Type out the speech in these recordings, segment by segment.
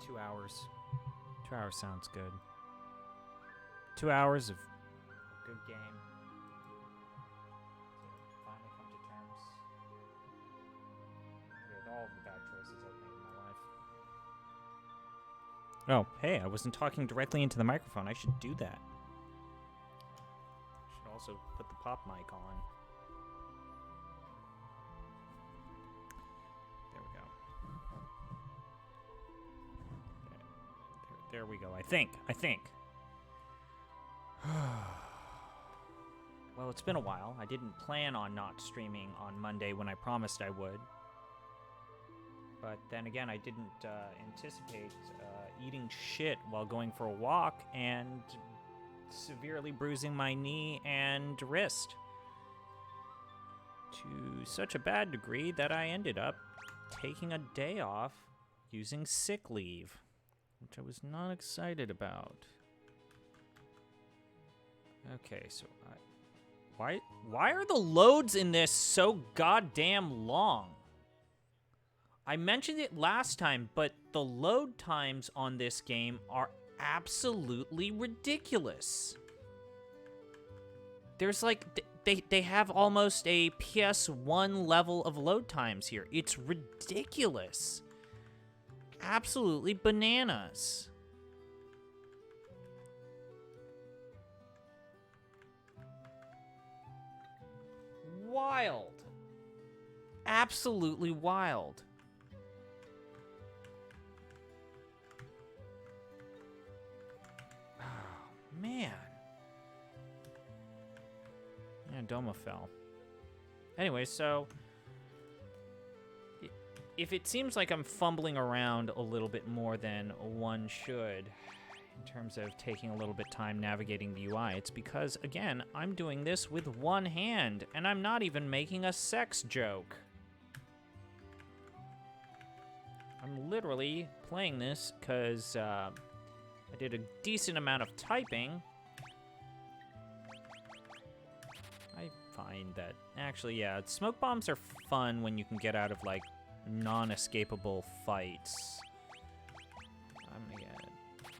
2 hours. 2 hours sounds good. 2 hours of a good game. To finally come to terms with all the bad choices I've made in my life. Oh, hey, I wasn't talking directly into the microphone. I should do that. I should also put the pop mic on. There we go. There we go. I think. Well, it's been a while. I didn't plan on not streaming on Monday when I promised I would. But then again, I didn't anticipate eating shit while going for a walk and severely bruising my knee and wrist. To such a bad degree that I ended up taking a day off using sick leave, which I was not excited about. Okay, so why are the loads in this so goddamn long? I mentioned it last time, but the load times on this game are absolutely ridiculous. There's like, they have almost a PS1 level of load times here. It's ridiculous. Absolutely bananas. Wild. Absolutely wild. Oh, man. Yeah, Doma fell. Anyway, so if it seems like I'm fumbling around a little bit more than one should in terms of taking a little bit time navigating the UI, it's because, again, I'm doing this with one hand, and I'm not even making a sex joke. I'm literally playing this because I did a decent amount of typing. I find that, actually, yeah, smoke bombs are fun when you can get out of, like, non-escapable fights.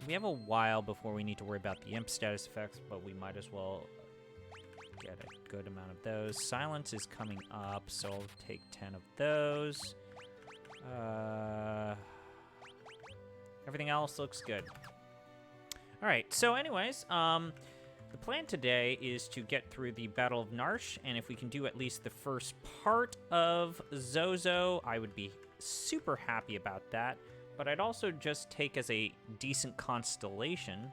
We have a while before we need to worry about the imp status effects, but we might as well get a good amount of those. Silence is coming up, so I'll take 10 of those. Everything else looks good. Alright, so anyways, the plan today is to get through the Battle of Narsh, and if we can do at least the first part of Zozo, I would be super happy about that. But I'd also just take as a decent constellation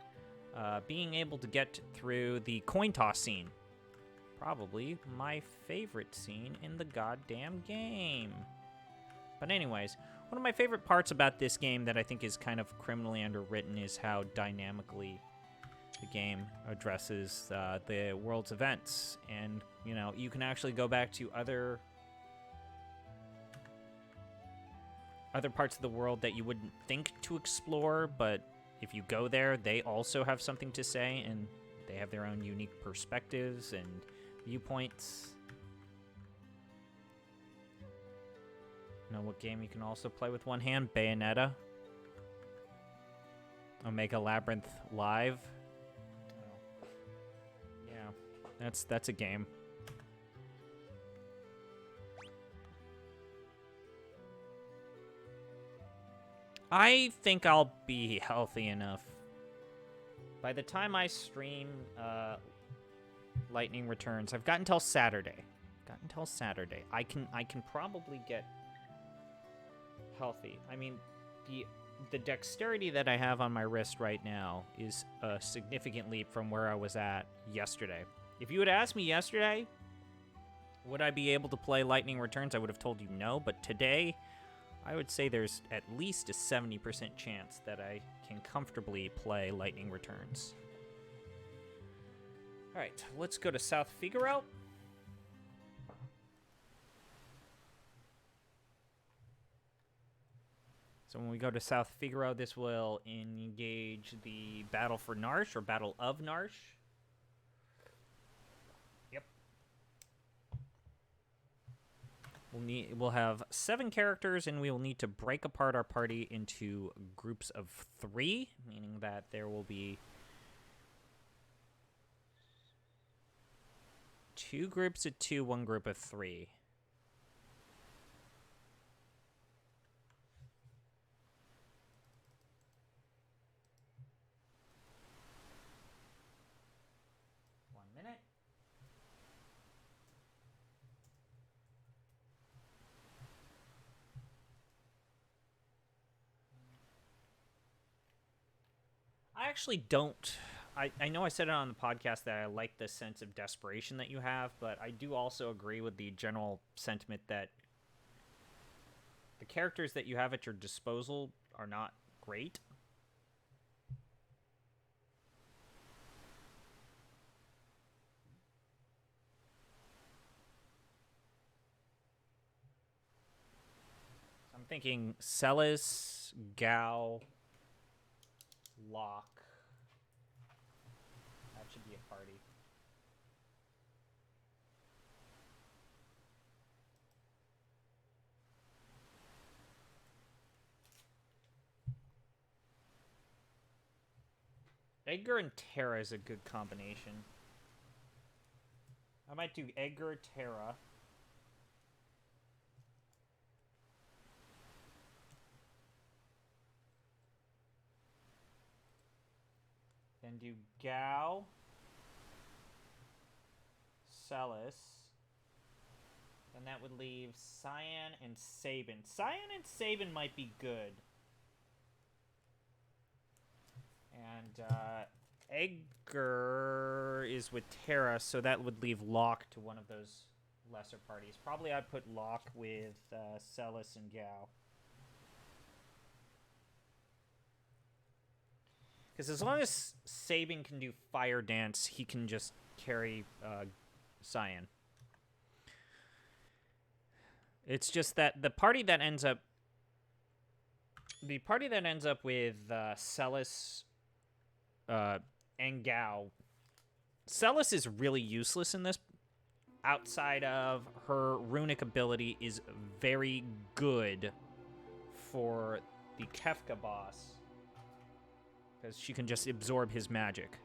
being able to get through the coin toss scene. Probably my favorite scene in the goddamn game. But anyways, one of my favorite parts about this game that I think is kind of criminally underwritten is how dynamically the game addresses the world's events. And, you know, you can actually go back to other parts of the world that you wouldn't think to explore, but if you go there, they also have something to say, and they have their own unique perspectives and viewpoints. You know what game you can also play with one hand? Bayonetta. Omega Labyrinth Live. Oh. Yeah, that's a game. I think I'll be healthy enough. By the time I stream Lightning Returns, I've got until Saturday. I can probably get healthy. I mean, the dexterity that I have on my wrist right now is a significant leap from where I was at yesterday. If you had asked me yesterday, would I be able to play Lightning Returns, I would have told you no, but today, I would say there's at least a 70% chance that I can comfortably play Lightning Returns. Alright, let's go to South Figaro. So when we go to South Figaro, this will engage the Battle for Narsh, or Battle of Narsh. Yep. We'll have 7 characters, and we will need to break apart our party into groups of 3, meaning that there will be 2 groups of 2, 1 group of 3. I actually don't. I know I said it on the podcast that I like the sense of desperation that you have, but I do also agree with the general sentiment that the characters that you have at your disposal are not great. I'm thinking Celis, Gao, Locke. That should be a party. Edgar and Terra is a good combination. I might do Edgar, Terra. Then do Gao, Celis. Then that would leave Cyan and Sabin. Cyan and Sabin might be good. And Edgar is with Terra, so that would leave Locke to one of those lesser parties. Probably I'd put Locke with Celis and Gao. Because as long as Sabin can do Fire Dance, he can just carry Cyan. It's just that the party that ends up with Celis and Gao. Celis is really useless in this. Outside of her runic ability is very good for the Kefka boss. Because she can just absorb his magic.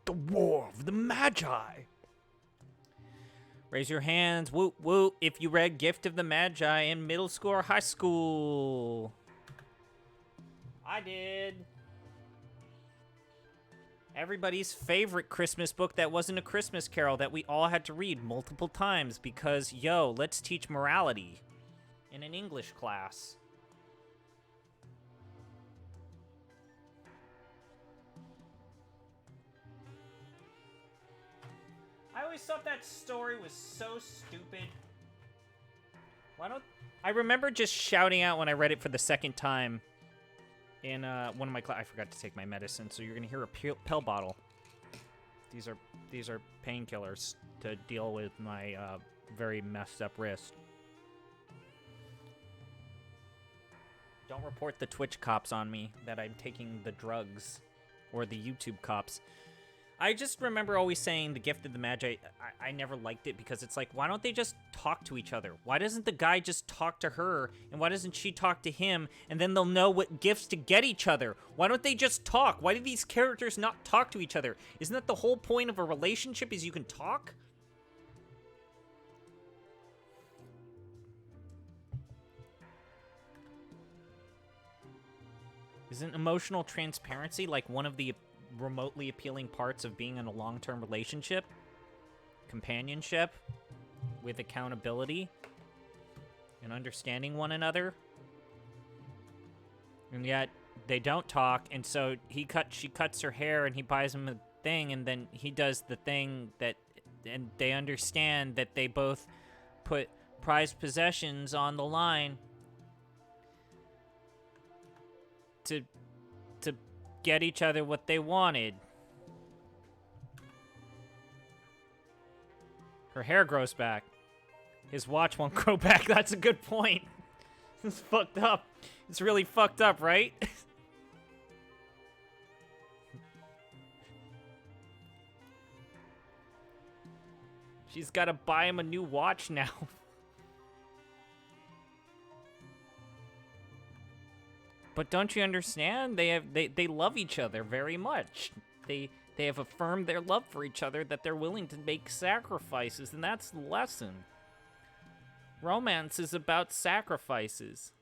The War of the Magi. Raise your hands, woot woot, if you read Gift of the Magi in middle school or high school. I did. Everybody's favorite Christmas book that wasn't a Christmas Carol that we all had to read multiple times because, yo, let's teach morality in an English class. I always thought that story was so stupid. I remember just shouting out when I read it for the second time in one of my I forgot to take my medicine, so you're gonna hear a pill bottle. These are painkillers to deal with my very messed up wrist. Don't report the Twitch cops on me that I'm taking the drugs, or the YouTube cops. I just remember always saying the Gift of the Magi, I never liked it because it's like, why don't they just talk to each other? Why doesn't the guy just talk to her, and why doesn't she talk to him, and then they'll know what gifts to get each other? Why don't they just talk? Why do these characters not talk to each other? Isn't that the whole point of a relationship, is you can talk? Isn't emotional transparency like one of the remotely appealing parts of being in a long-term relationship? Companionship with accountability and understanding one another. And yet they don't talk, and so she cuts her hair and he buys him a thing, and then he does the thing that, and they understand that they both put prized possessions on the line to get each other what they wanted. Her hair grows back. His watch won't grow back. That's a good point. It's fucked up. It's really fucked up, right? She's got to buy him a new watch now. But don't you understand? They love each other very much. They have affirmed their love for each other, that they're willing to make sacrifices, and that's the lesson. Romance is about sacrifices.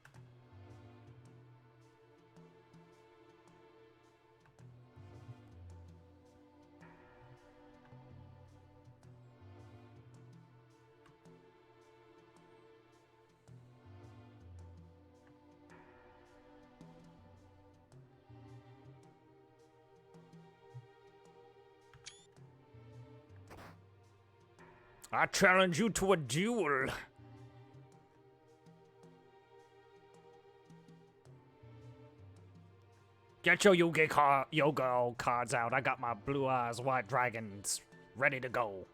I challenge you to a duel. Get your Yu-Gi-Oh cards out. I got my blue eyes white dragons ready to go.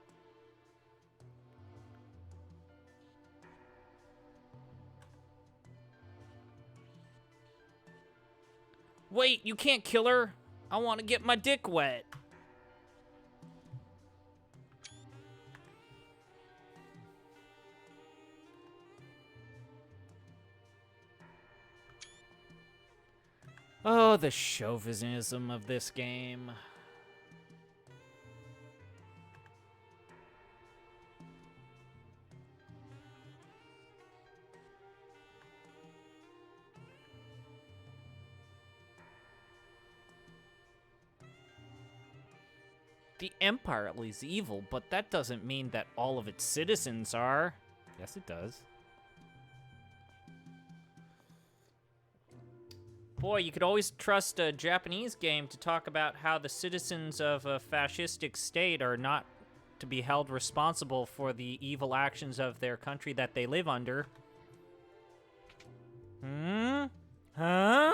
Wait, you can't kill her. I want to get my dick wet. Oh, the chauvinism of this game. The Empire is evil, but that doesn't mean that all of its citizens are. Yes, it does. Boy, you could always trust a Japanese game to talk about how the citizens of a fascistic state are not to be held responsible for the evil actions of their country that they live under. Hmm? Huh?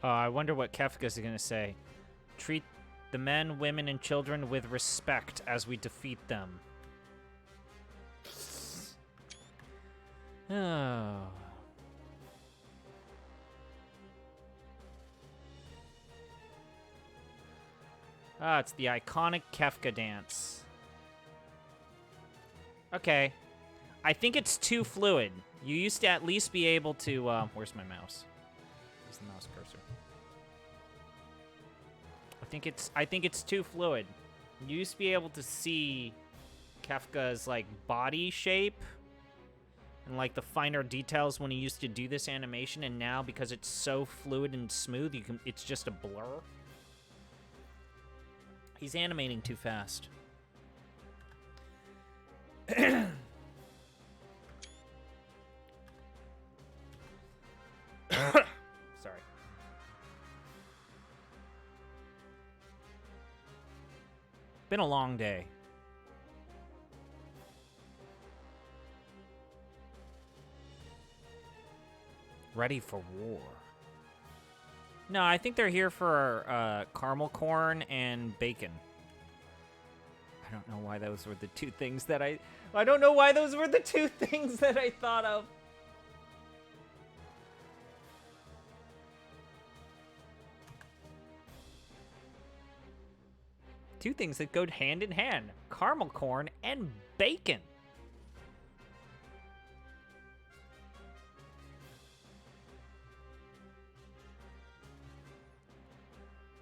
I wonder what Kefka's going to say. Treat the men, women, and children with respect as we defeat them. Oh. Ah, it's the iconic Kefka dance. Okay. I think it's too fluid. You used to at least be able to, where's my mouse? Where's the mouse cursor? I think it's too fluid. You used to be able to see Kefka's, like, body shape and, like, the finer details when he used to do this animation, and now, because it's so fluid and smooth, it's just a blur. He's animating too fast. Sorry. Been a long day. Ready for war. No, I think they're here for caramel corn and bacon. I don't know why those were the two things that I don't know why those were the two things that I thought of. Two things that go hand in hand. Caramel corn and bacon.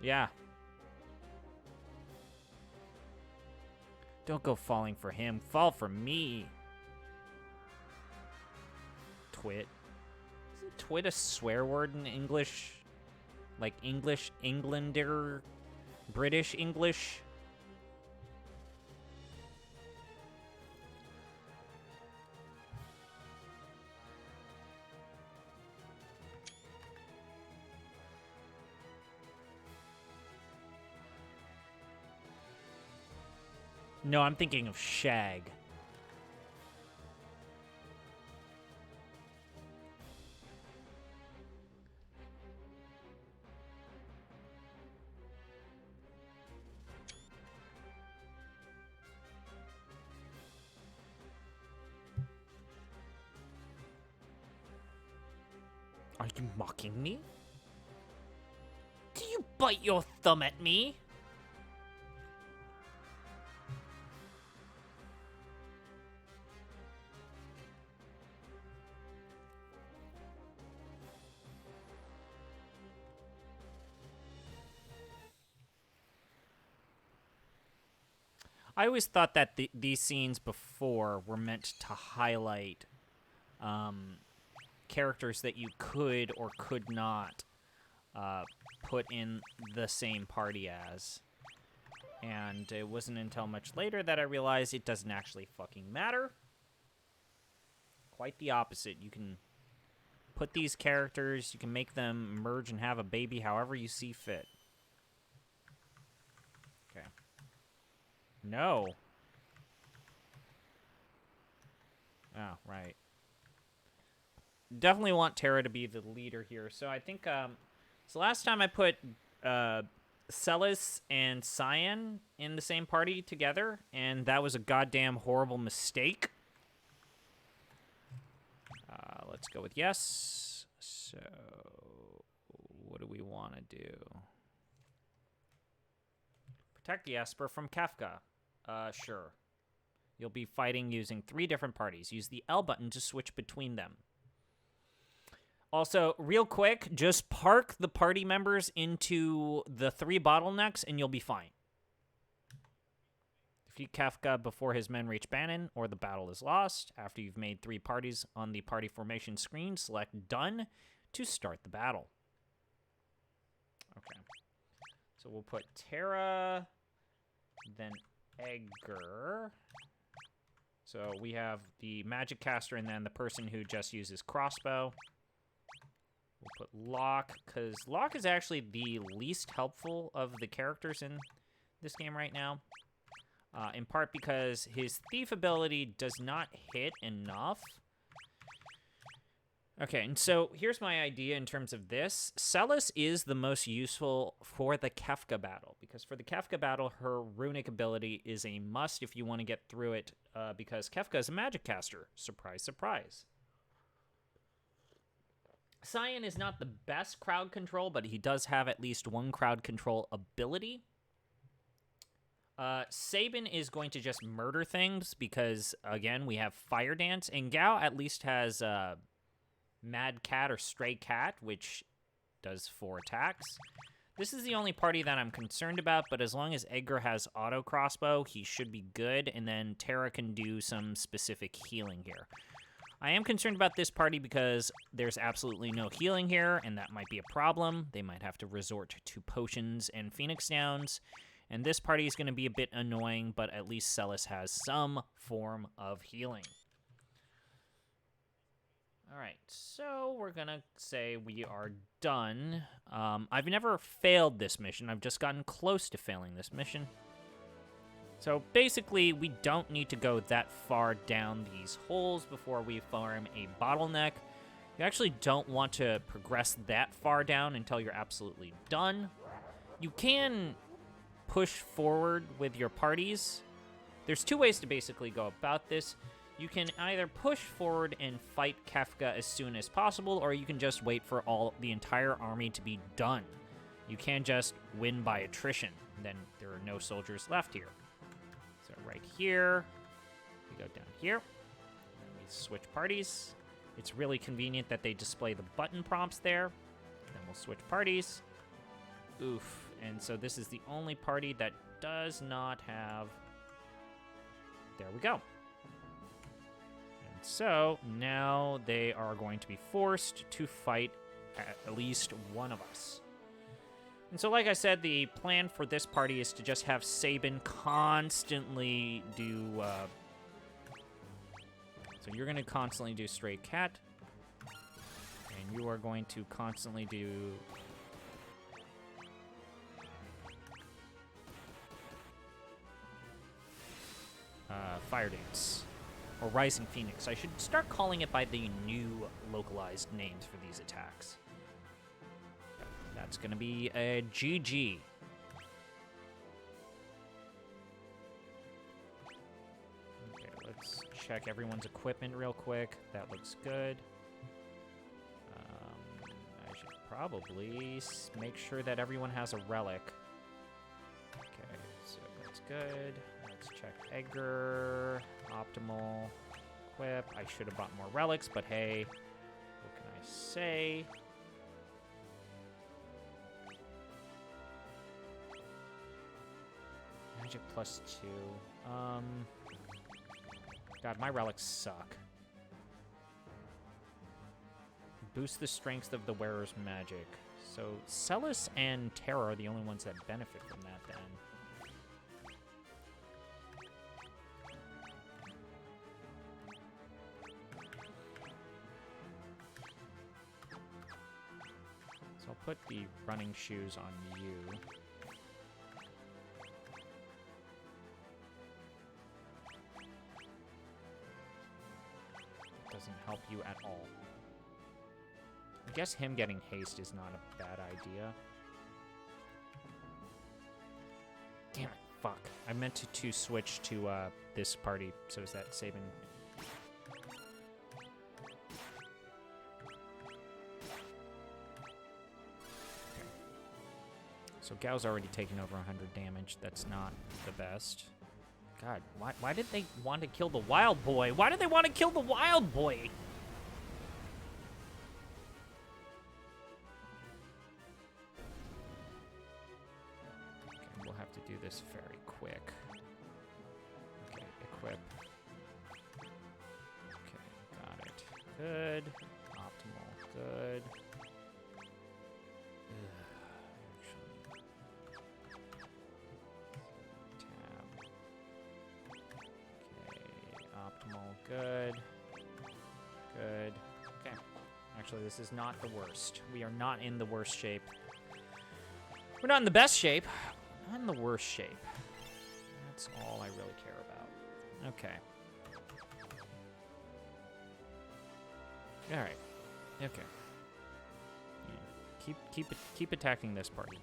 Yeah. Don't go falling for him. Fall for me. Twit. Isn't twit a swear word in English? Like English, Englander, British English? No, I'm thinking of shag. Are you mocking me? Do you bite your thumb at me? I always thought that these scenes before were meant to highlight characters that you could or could not put in the same party as. And it wasn't until much later that I realized it doesn't actually fucking matter. Quite the opposite. You can put these characters, you can make them merge and have a baby however you see fit. Okay. No. Oh, right. Definitely want Terra to be the leader here. So I think, so last time I put Celis and Cyan in the same party together, and that was a goddamn horrible mistake. Let's go with yes. So, what do we want to do? Protect the Esper from Kefka. Sure. You'll be fighting using 3 different parties. Use the L button to switch between them. Also, real quick, just park the party members into the 3 bottlenecks and you'll be fine. Defeat Kefka before his men reach Bannon or the battle is lost. After you've made 3 parties on the party formation screen, select Done to start the battle. Okay. So we'll put Terra, then Edgar. So we have the magic caster and then the person who just uses crossbow. We'll put Locke, because Locke is actually the least helpful of the characters in this game right now. In part because his thief ability does not hit enough. Okay, and so here's my idea in terms of this. Celis is the most useful for the Kefka battle, because for the Kefka battle, her runic ability is a must if you want to get through it, because Kefka is a magic caster. Surprise, surprise. Cyan is not the best crowd control, but he does have at least 1 crowd control ability. Sabin is going to just murder things because, again, we have Fire Dance, and Gao at least has Mad Cat or Stray Cat, which does 4 attacks. This is the only party that I'm concerned about, but as long as Edgar has auto crossbow, he should be good, and then Terra can do some specific healing here. I am concerned about this party because there's absolutely no healing here, and that might be a problem. They might have to resort to potions and Phoenix Downs, and this party is going to be a bit annoying, but at least Celis has some form of healing. All right, so we're going to say we are done. I've never failed this mission. I've just gotten close to failing this mission. So basically, we don't need to go that far down these holes before we form a bottleneck. You actually don't want to progress that far down until you're absolutely done. You can push forward with your parties. There's 2 ways to basically go about this. You can either push forward and fight Kefka as soon as possible, or you can just wait for the entire army to be done. You can just win by attrition. Then there are no soldiers left here. So right here, we go down here, and we switch parties. It's really convenient that they display the button prompts there. Then we'll switch parties. Oof. And so this is the only party that does not have... There we go. And So now they are going to be forced to fight at least one of us. And so, like I said, the plan for this party is to just have Sabin constantly do... so you're going to constantly do Stray Cat. And you are going to constantly do... Fire Dance. Or Rising Phoenix. I should start calling it by the new localized names for these attacks. That's going to be a GG. Okay, let's check everyone's equipment real quick. That looks good. I should probably make sure that everyone has a relic. Okay, so that's good. Let's check Edgar. Optimal. Equip. I should have bought more relics, but hey, what can I say? Magic +2. God, my relics suck. Boost the strength of the wearer's magic. So Celis and Terra are the only ones that benefit from that then. So I'll put the running shoes on you. Doesn't help you at all. I guess him getting haste is not a bad idea. Damn it, fuck. I meant to switch to this party, so is that Sabin? Okay. So Gao's already taken over 100 damage. That's not the best. God, why did they want to kill the wild boy? Why did they want to kill the wild boy? Okay, we'll have to do this very quick. Okay, equip. Okay, got it. Good. Optimal, good. Good. Good. Okay. Actually, this is not the worst. We are not in the worst shape. We're not in the best shape. Not in the worst shape. That's all I really care about. Okay. All right. Okay. Yeah. Keep attacking this party.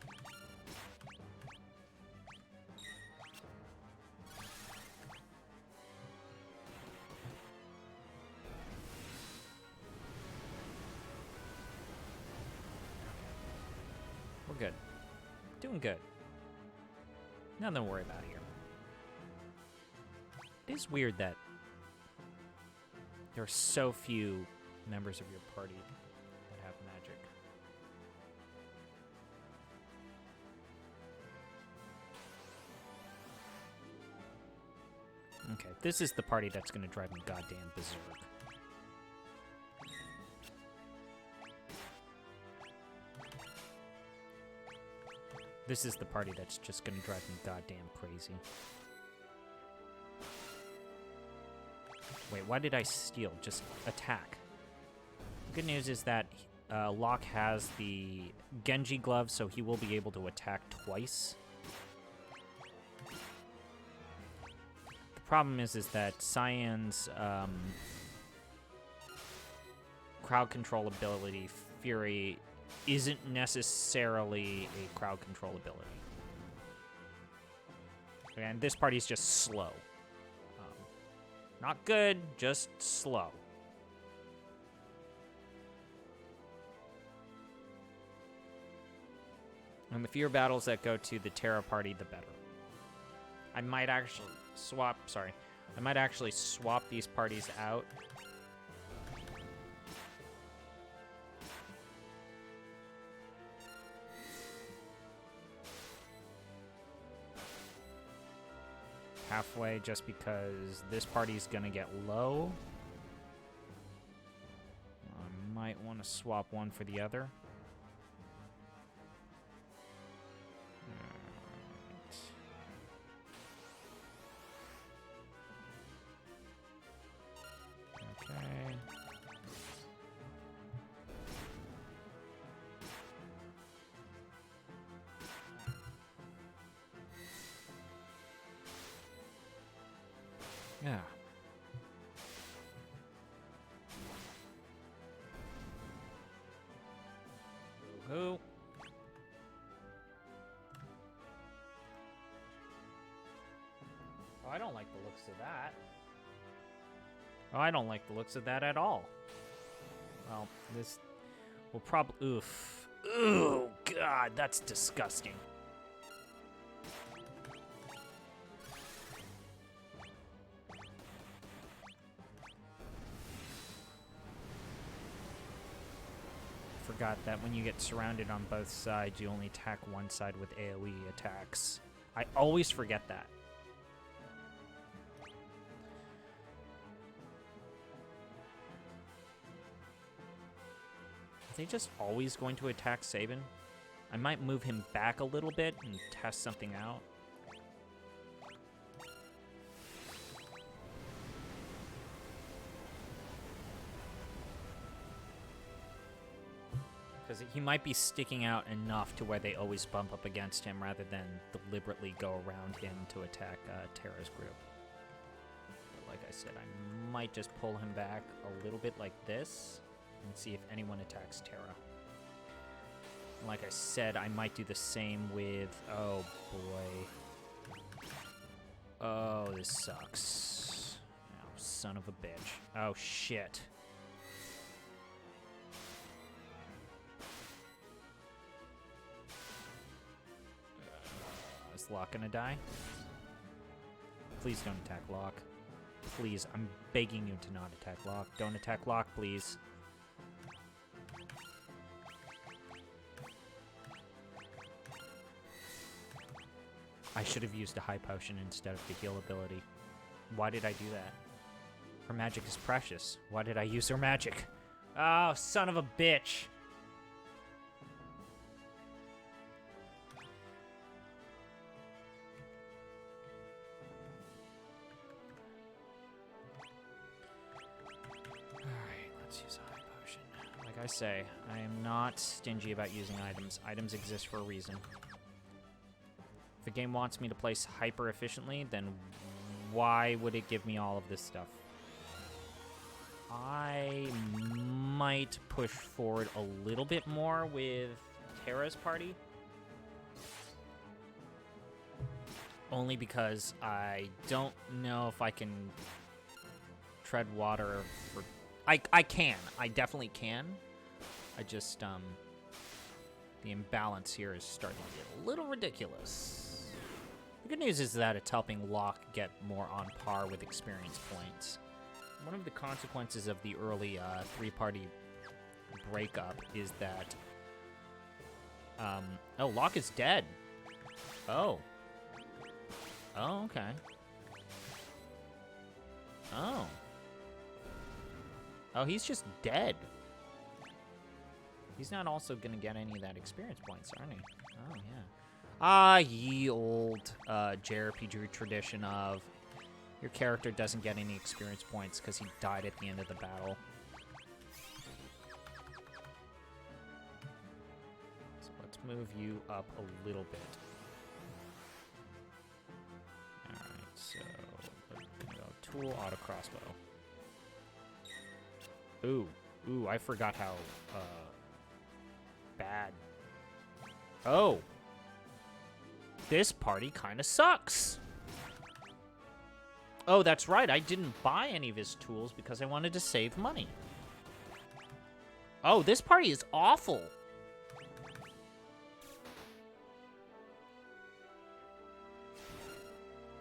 Good. Doing good. Nothing to worry about here. It is weird that there are so few members of your party that have magic. Okay, this is the party that's going to drive me goddamn berserk. This is the party that's just gonna drive me goddamn crazy. Wait, why did I steal? Just attack. Good news is that Locke has the Genji glove, so he will be able to attack twice. The problem is that Cyan's crowd control ability, Fury, isn't necessarily a crowd control ability. And this party's just slow. Not good, just slow. And the fewer battles that go to the Terra party, the better. I might actually swap these parties out. Halfway, just because this party's gonna get low. want to swap one for the other. Okay. Yeah. Who? Oh, I don't like the looks of that. Oh, I don't like the looks of that at all. Well, this will probably... Oof. Ooh, God, that's disgusting. Forgot that when you get surrounded on both sides, you only attack one side with AoE attacks. I always forget that. Are they just always going to attack Sabin? I might move him back a little bit and test something out. Because he might be sticking out enough to where they always bump up against him rather than deliberately go around him to attack Terra's group. But like I said, I might just pull him back a little bit like this and see if anyone attacks Terra. And like I said, I might do the same with... Oh, boy. Oh, this sucks. Oh, son of a bitch. Oh, shit. Is Locke gonna die? Please don't attack Locke. Please, I'm begging you to not attack Locke. Don't attack Locke, please. I should have used a high potion instead of the heal ability. Why did I do that? Her magic is precious. Why did I use her magic? Oh, son of a bitch. Alright, let's use a high potion. Like I say, I am not stingy about using items. Items exist for a reason. If the game wants me to place hyper efficiently, then why would it give me all of this stuff? I might push forward a little bit more with Terra's party. Only because I don't know if I can tread water for... I can. I definitely can. I just, the imbalance here is starting to get a little ridiculous. The good news is that it's helping Locke get more on par with experience points. One of the consequences of the early three-party breakup is that... oh, Locke is dead. Oh. Oh, okay. Oh. Oh, he's just dead. He's not also going to get any of that experience points, aren't he? Oh, yeah. Ah, ye old JRPG tradition of your character doesn't get any experience points because he died at the end of the battle. So let's move you up a little bit. Alright, so we're gonna go tool, auto crossbow. Ooh, I forgot how bad. Oh! This party kind of sucks. Oh, that's right. I didn't buy any of his tools because I wanted to save money. Oh, this party is awful.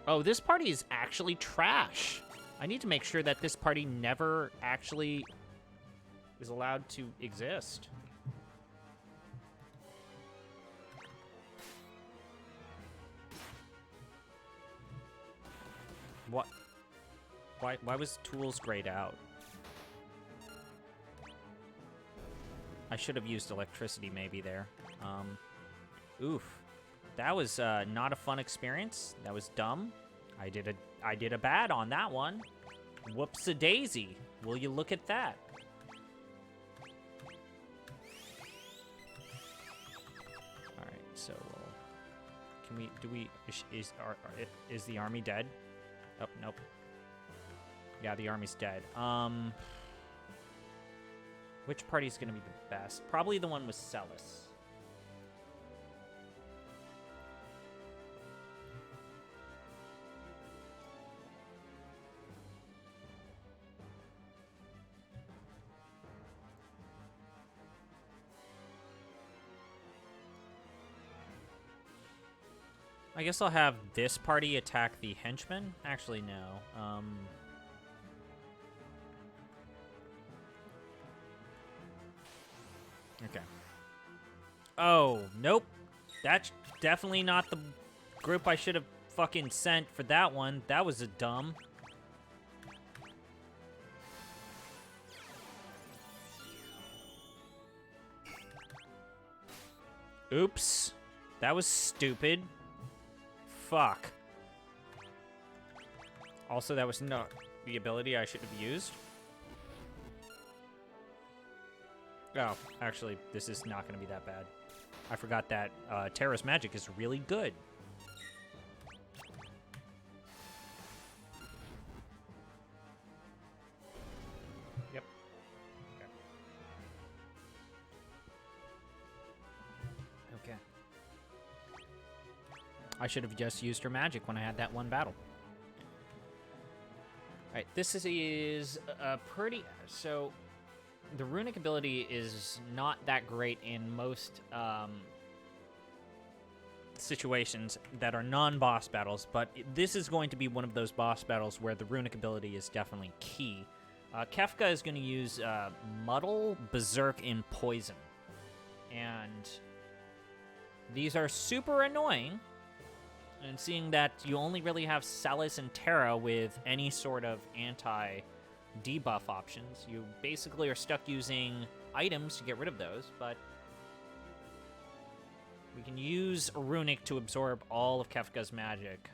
Oh, this party is actually trash. I need to make sure that this party never actually is allowed to exist. What? Why was tools grayed out? I should have used electricity maybe there. Oof. That was not a fun experience. That was dumb. I did a bad on that one. Whoops-a-daisy. Will you look at that? All right, so can we? Is the army dead? Oh, nope. Yeah, the army's dead. Which party's gonna be the best? Probably the one with Celis. I guess I'll have this party attack the henchmen. Actually, no. Okay. Oh, nope. That's definitely not the group I should have fucking sent for that one. That was a dumb. Oops. That was stupid. Fuck. Also, that was not the ability I should have used. Oh, actually, this is not going to be that bad. I forgot that Terra's magic is really good. Yep. Okay. I should have just used her magic when I had that one battle. Alright, this is a pretty... So, the runic ability is not that great in most situations that are non-boss battles, but this is going to be one of those boss battles where the runic ability is definitely key. Kefka is going to use Muddle, Berserk, and Poison. And these are super annoying. And seeing that you only really have Celis and Terra with any sort of anti-debuff options, you basically are stuck using items to get rid of those, but we can use Runic to absorb all of Kefka's magic,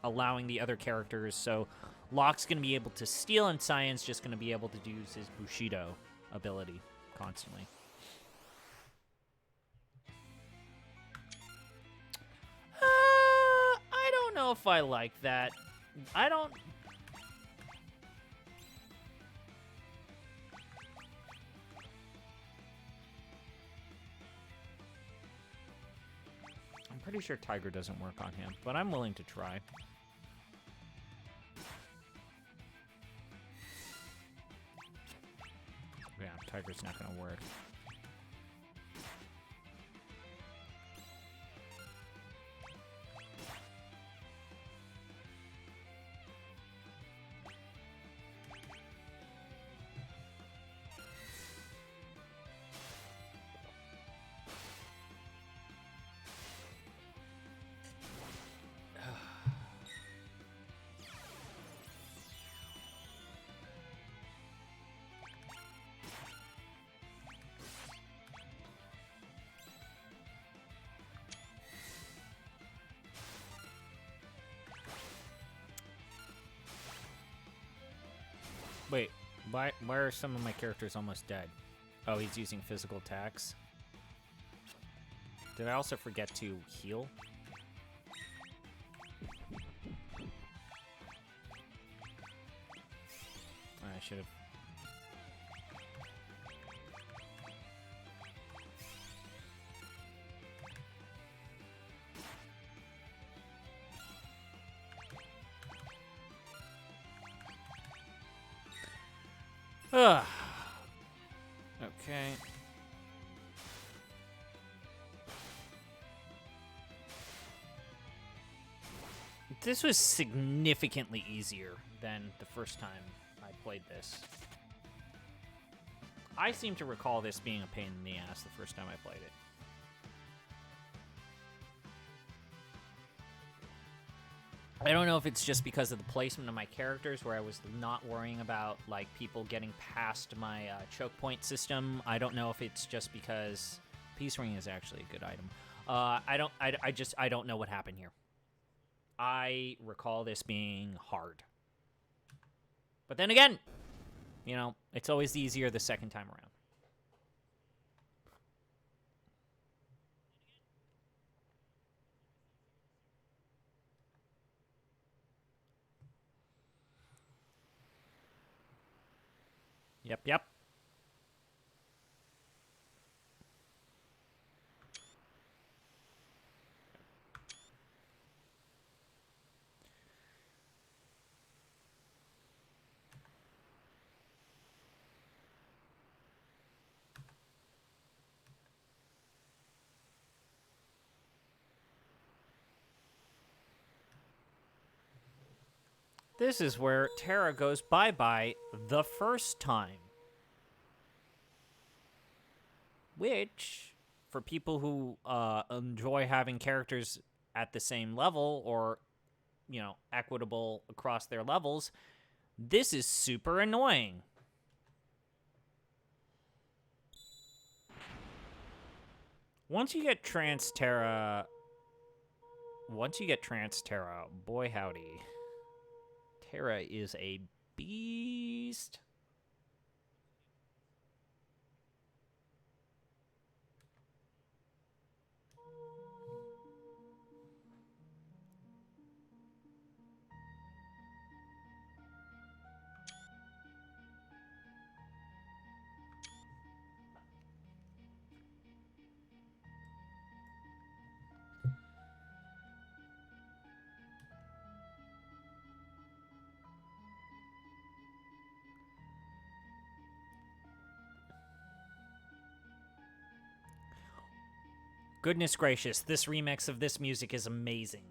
allowing the other characters, so Locke's going to be able to steal, and Cyan's just going to be able to use his Bushido ability constantly. I don't know if I like that. I don't... I'm pretty sure Tiger doesn't work on him, but I'm willing to try. Yeah, Tiger's not going to work. Wait, why are some of my characters almost dead? Oh, he's using physical attacks. Did I also forget to heal? I should have. Ugh. Okay. This was significantly easier than the first time I played this. I seem to recall this being a pain in the ass the first time I played it. I don't know if it's just because of the placement of my characters where I was not worrying about, like, people getting past my choke point system. I don't know if it's just because Peace Ring is actually a good item. I don't know what happened here. I recall this being hard. But then again, you know, it's always easier the second time around. Yep. This is where Terra goes bye-bye the first time. Which, for people who enjoy having characters at the same level or, you know, equitable across their levels, this is super annoying. Once you get Trans Terra, boy howdy. Terra is a beast. Goodness gracious, this remix of this music is amazing.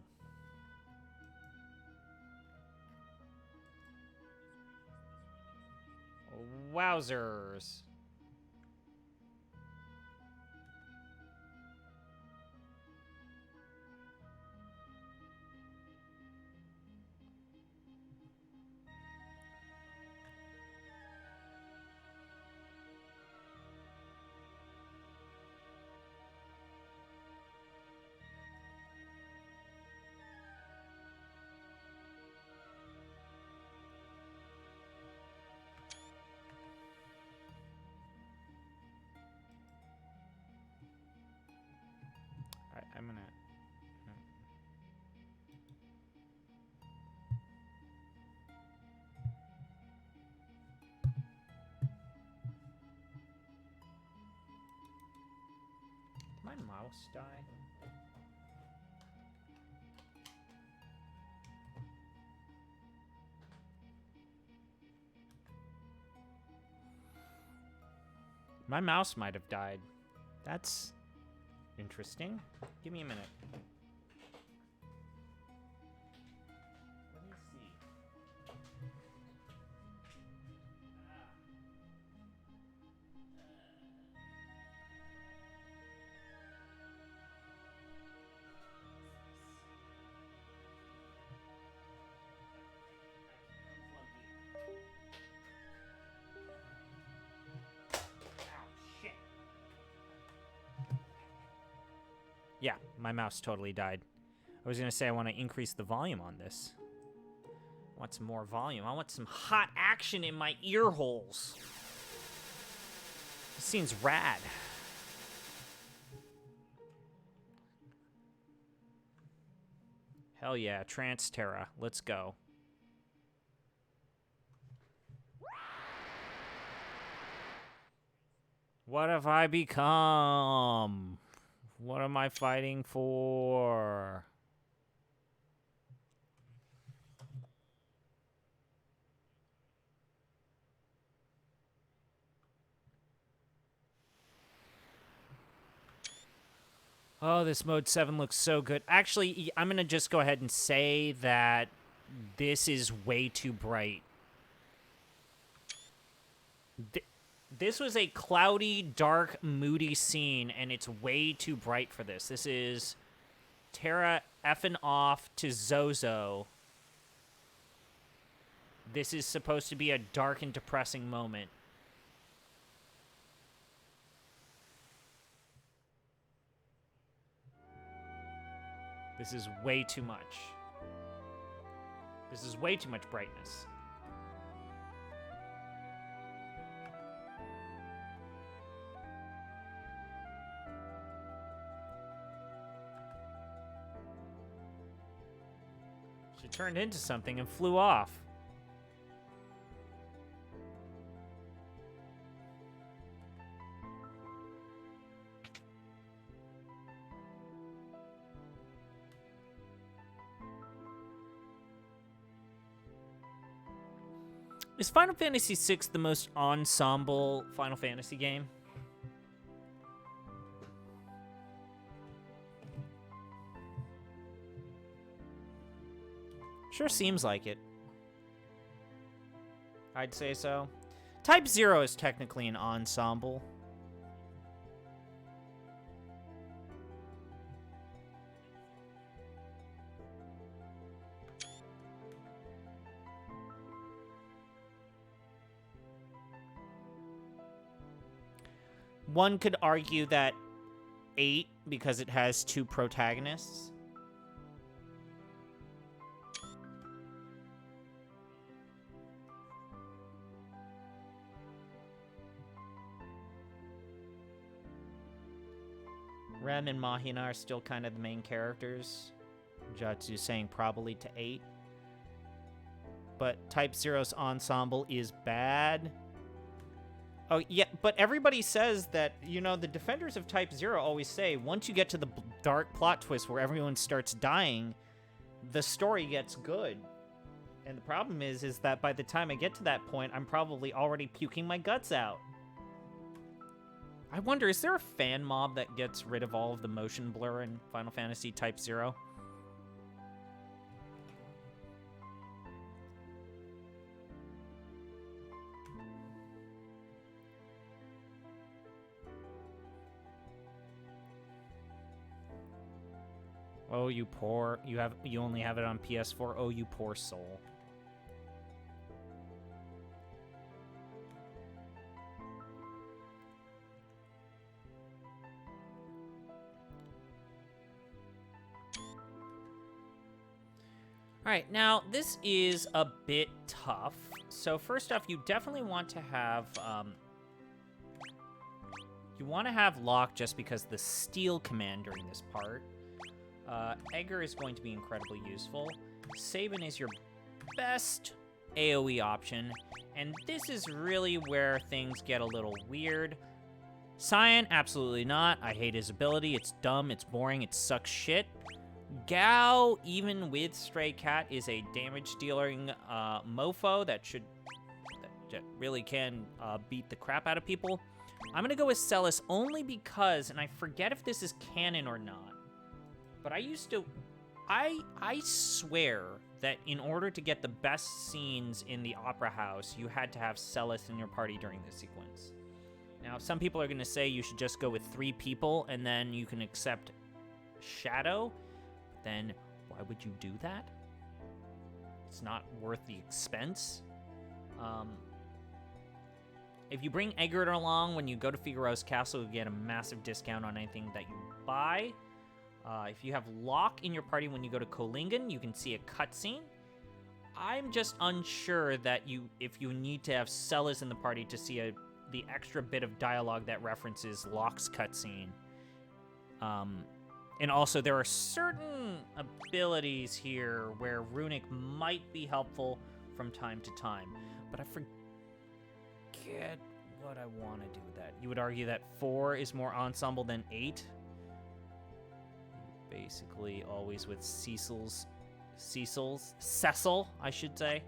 Wowzers. Alright, I'm gonna... My mouse died. My mouse might have died. That's interesting. Give me a minute. Let me see. Yeah, my mouse totally died. I was going to say I want to increase the volume on this. I want some more volume. I want some hot action in my ear holes. This scene's rad. Hell yeah, Trans Terra. Let's go. What have I become? What am I fighting for? Oh, this Mode 7 looks so good. Actually, I'm going to just go ahead and say that this is way too bright. This was a cloudy, dark, moody scene, and it's way too bright for this. This is Terra effing off to Zozo This is supposed to be a dark and depressing moment. This is way too much. This is way too much brightness. She turned into something and flew off. Is Final Fantasy VI the most ensemble Final Fantasy game? Sure seems like it. I'd say so. Type 0 is technically an ensemble. One could argue that 8, because it has 2 protagonists. Ren and Mahina are still kind of the main characters. Jatsu saying probably to 8. But Type 0's ensemble is bad. Oh, yeah, but everybody says that, you know, the defenders of Type 0 always say, once you get to the dark plot twist where everyone starts dying, the story gets good. And the problem is that by the time I get to that point, I'm probably already puking my guts out. I wonder, is there a fan mob that gets rid of all of the motion blur in Final Fantasy Type 0? Oh, you poor... You only have it on PS4. Oh, you poor soul. Alright, now, this is a bit tough. So, first off, you definitely want to have... you want to have Locke just because the steal command during this part. Edgar is going to be incredibly useful. Sabin is your best AoE option. And this is really where things get a little weird. Cyan, absolutely not. I hate his ability. It's dumb, it's boring, it sucks shit. Gao, even with Stray Cat, is a damage-dealing mofo that really can beat the crap out of people. I'm gonna go with Celis only because, and I forget if this is canon or not, but I swear that in order to get the best scenes in the Opera House, you had to have Celis in your party during this sequence. Now, some people are gonna say you should just go with 3 people and then you can accept Shadow. Then why would you do that? It's not worth the expense. If you bring Eggert along when you go to Figaro's Castle, you get a massive discount on anything that you buy. If you have Locke in your party when you go to Kolingen, you can see a cutscene. I'm just unsure that if you need to have Celis in the party to see the extra bit of dialogue that references Locke's cutscene. And also, there are certain abilities here where Runic might be helpful from time to time. But I forget what I want to do with that. You would argue that 4 is more ensemble than 8. Basically, always with Cecil, I should say.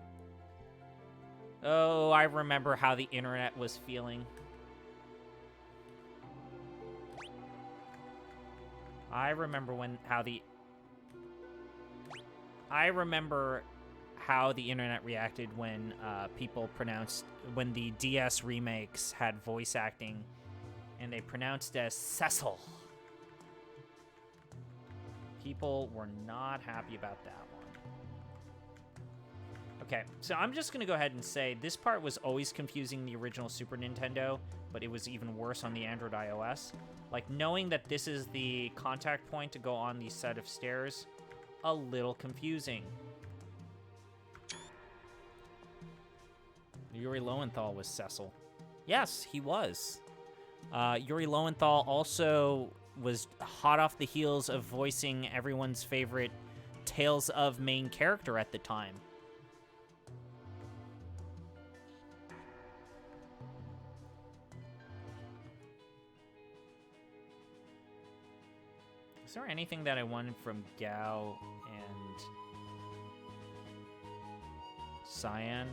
Oh, I remember how the internet was feeling. I remember how the internet reacted when when the DS remakes had voice acting and they pronounced as Cecil. People were not happy about that one. Okay, so I'm just going to go ahead and say this part was always confusing the original Super Nintendo, but it was even worse on the Android iOS. Like, knowing that this is the contact point to go on the set of stairs, a little confusing. Yuri Lowenthal was Cecil. Yes, he was. Yuri Lowenthal also was hot off the heels of voicing everyone's favorite Tales of main character at the time. Is there anything that I wanted from Gao and Cyan?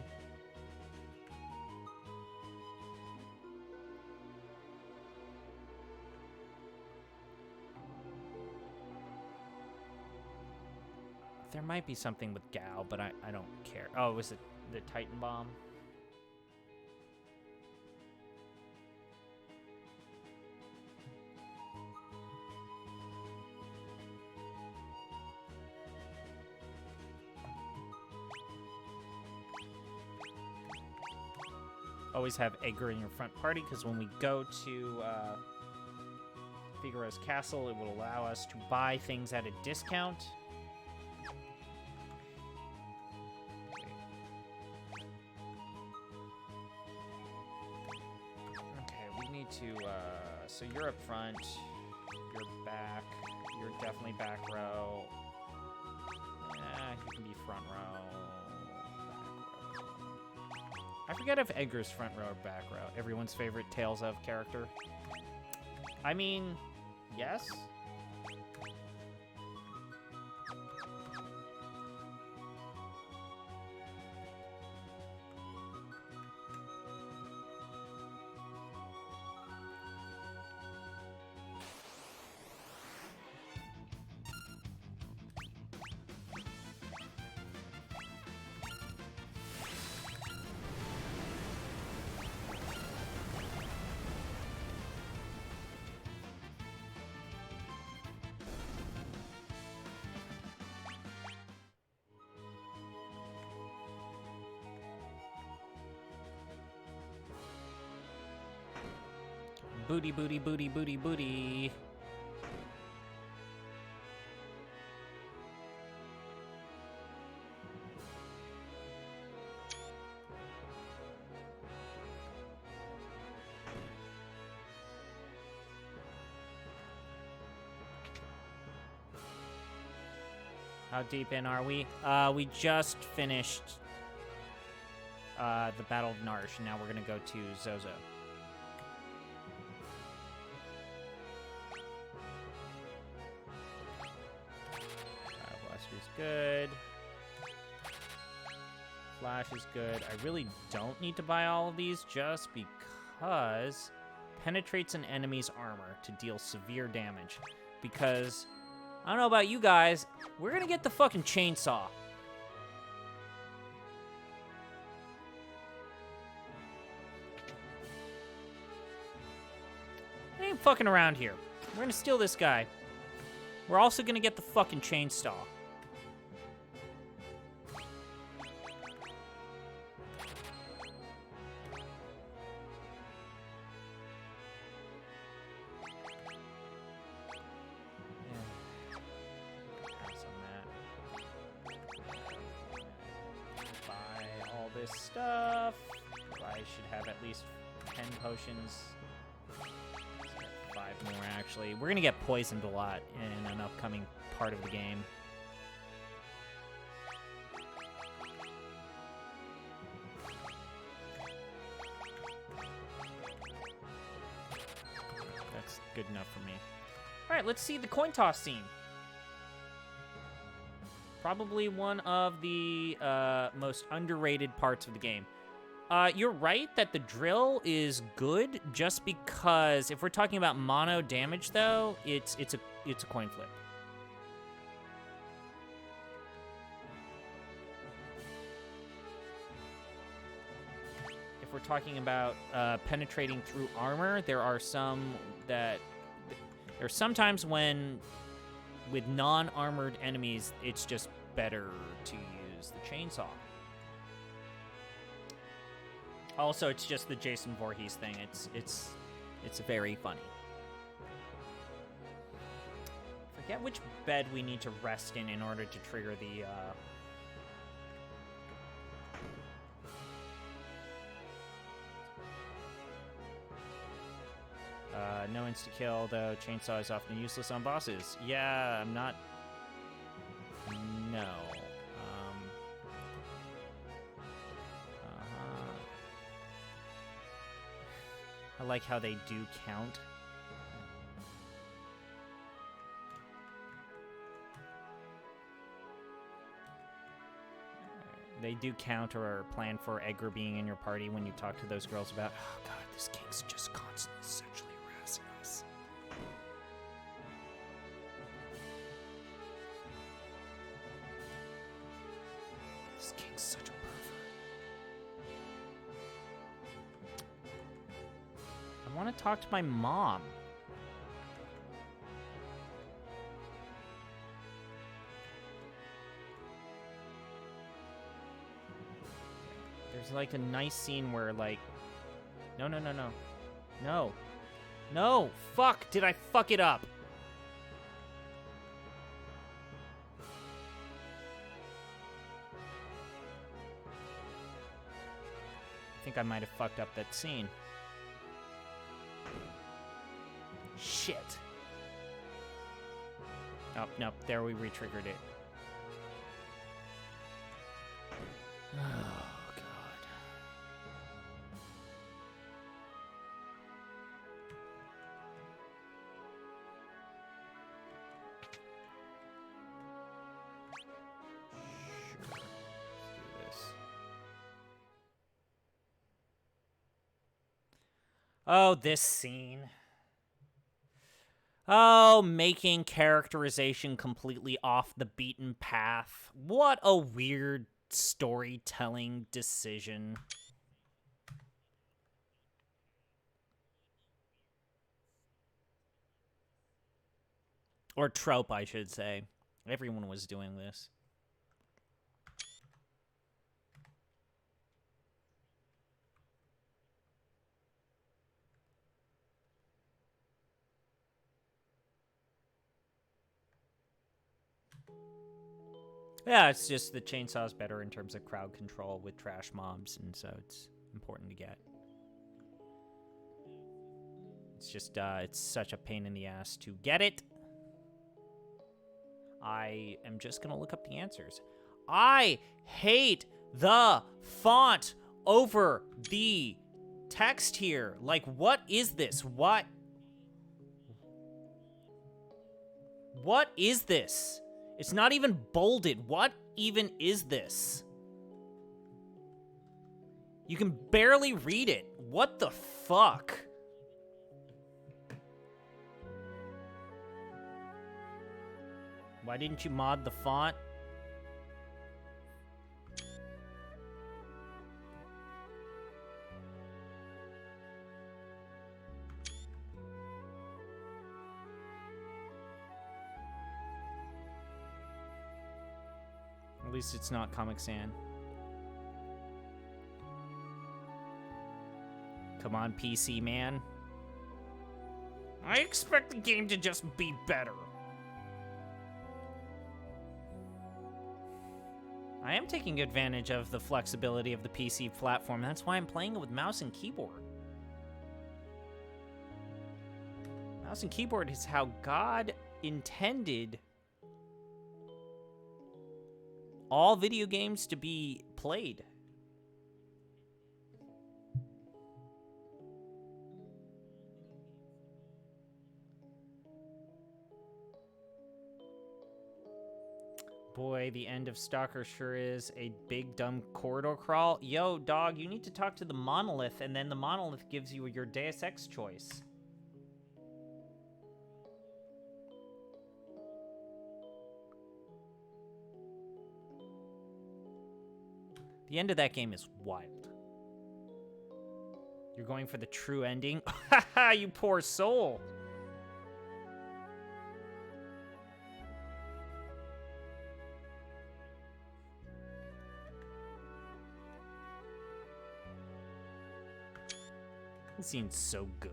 There might be something with Gao, but I don't care. Oh, was it the Titan Bomb? Always have Edgar in your front party, because when we go to Figaro's Castle, it will allow us to buy things at a discount. So you're up front, you're back, you're definitely back row. You can be front row, back row. I forget if Edgar's front row or back row. Everyone's favorite Tales of character. I mean, yes. Booty, booty, booty, booty, booty. How deep in are we? We just finished the Battle of Narsh, and now we're gonna go to Zozo. Blaster's good. Flash is good. I really don't need to buy all of these just because penetrates an enemy's armor to deal severe damage. Because I don't know about you guys, we're gonna get the fucking chainsaw. I ain't fucking around here. We're gonna steal this guy. We're also gonna get the fucking chainsaw. Stuff. I should have at least 10 potions. 5 more, actually. We're gonna get poisoned a lot in an upcoming part of the game. That's good enough for me. Alright, let's see the coin toss scene. Probably one of the most underrated parts of the game. You're right that the drill is good, just because if we're talking about mono damage, though, it's a coin flip. If we're talking about penetrating through armor, there's sometimes when with non-armored enemies, it's just better to use the chainsaw. Also, it's just the Jason Voorhees thing. It's very funny. Forget which bed we need to rest in order to trigger the, no insta-kill, though chainsaw is often useless on bosses. Yeah, I'm not... No. I like how they do count. They do count or plan for Edgar being in your party when you talk to those girls about, oh god, this king's just constantly sexually harassing us. This king's such a pervert. I want to talk to my mom. There's like a nice scene where like, no. No, fuck, did I fuck it up? I think I might have fucked up that scene. Shit. Oh, no, there we re-triggered it. Oh, God. Sure. Let's do this. Oh, this scene. Oh, making characterization completely off the beaten path. What a weird storytelling decision. Or trope, I should say. Everyone was doing this. Yeah, it's just the chainsaw's better in terms of crowd control with trash mobs, and so it's important to get. It's just, it's such a pain in the ass to get it. I am just gonna look up the answers. I hate the font over the text here. Like, what is this? What is this? It's not even bolded. What even is this? You can barely read it. What the fuck? Why didn't you mod the font? At least it's not Comic Sans. Come on, PC man. I expect the game to just be better. I am taking advantage of the flexibility of the PC platform. That's why I'm playing it with mouse and keyboard. Mouse and keyboard is how God intended all video games to be played. Boy, the end of Stalker sure is a big dumb corridor crawl. Yo, dog, you need to talk to the monolith, and then the monolith gives you your Deus Ex choice. The end of that game is wild. You're going for the true ending? Haha, you poor soul. This scene's so good.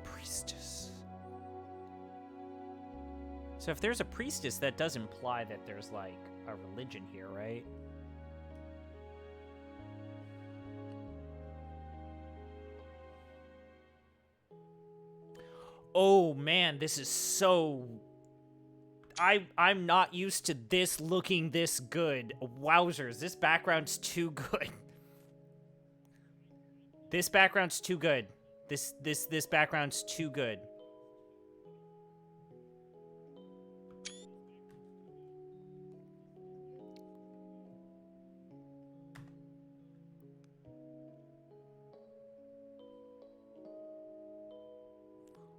Priestess. So if there's a priestess, that does imply that there's, like, a religion here, right? Oh, man, this is so... I'm not used to this looking this good. Wowzers, this background's too good. This background's too good. This background's too good.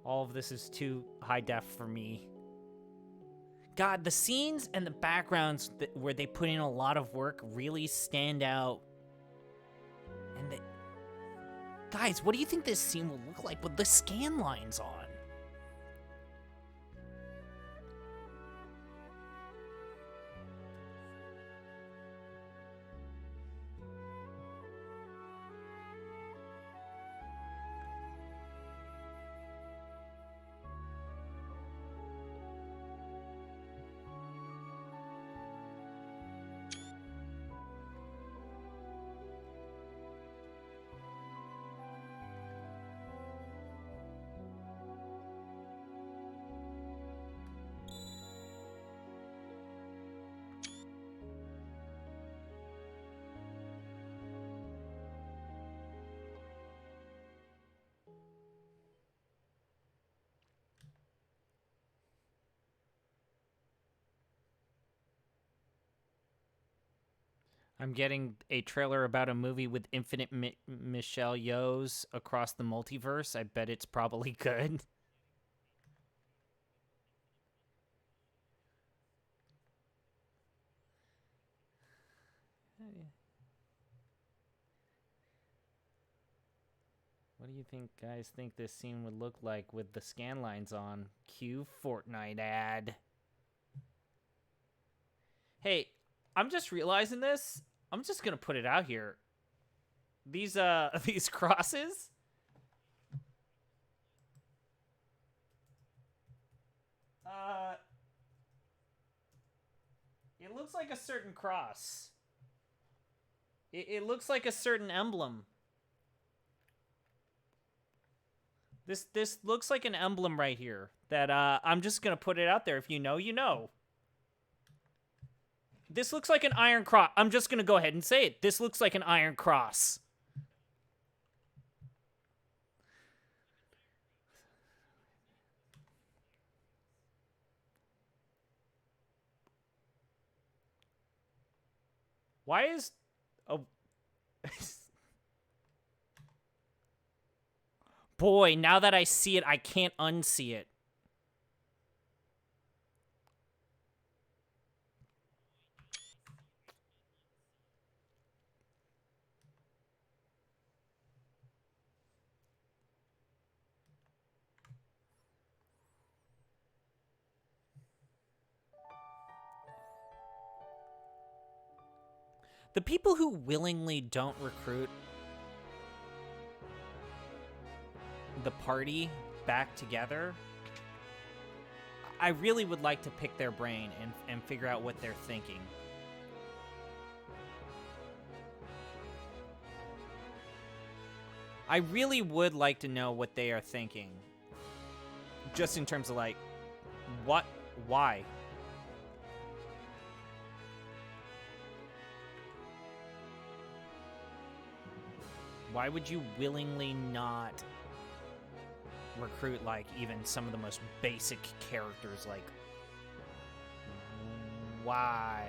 All of this is too high def for me. God, the scenes and the backgrounds where they put in a lot of work really stand out. And guys, what do you think this scene will look like with the scan lines on? I'm getting a trailer about a movie with infinite Michelle Yeohs across the multiverse. I bet it's probably good. What do you think, guys think this scene would look like with the scan lines on? Cue Fortnite ad. Hey, I'm just realizing this. I'm just gonna put it out here. These these crosses. It looks like a certain cross. It looks like a certain emblem. This looks like an emblem right here that I'm just gonna put it out there. If you know, you know. This looks like an iron cross. I'm just gonna go ahead and say it. This looks like an iron cross. Why is... Oh. Boy, now that I see it, I can't unsee it. The people who willingly don't recruit the party back together, I really would like to pick their brain and figure out what they're thinking. I really would like to know what they are thinking. Just in terms of, like, what? Why? Why would you willingly not recruit, like, even some of the most basic characters? Like, why?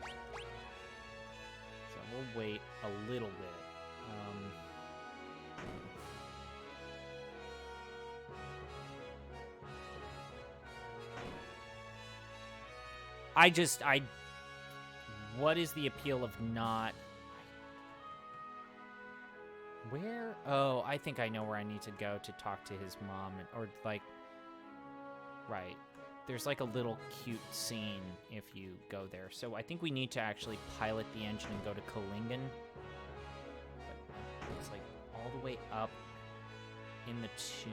So we'll wait a little bit. What is the appeal of not... Where? Oh, I think I know where I need to go to talk to his mom, or like... Right. There's like a little cute scene if you go there. So I think we need to actually pilot the engine and go to Kolingen. But it's like all the way up in the tomb.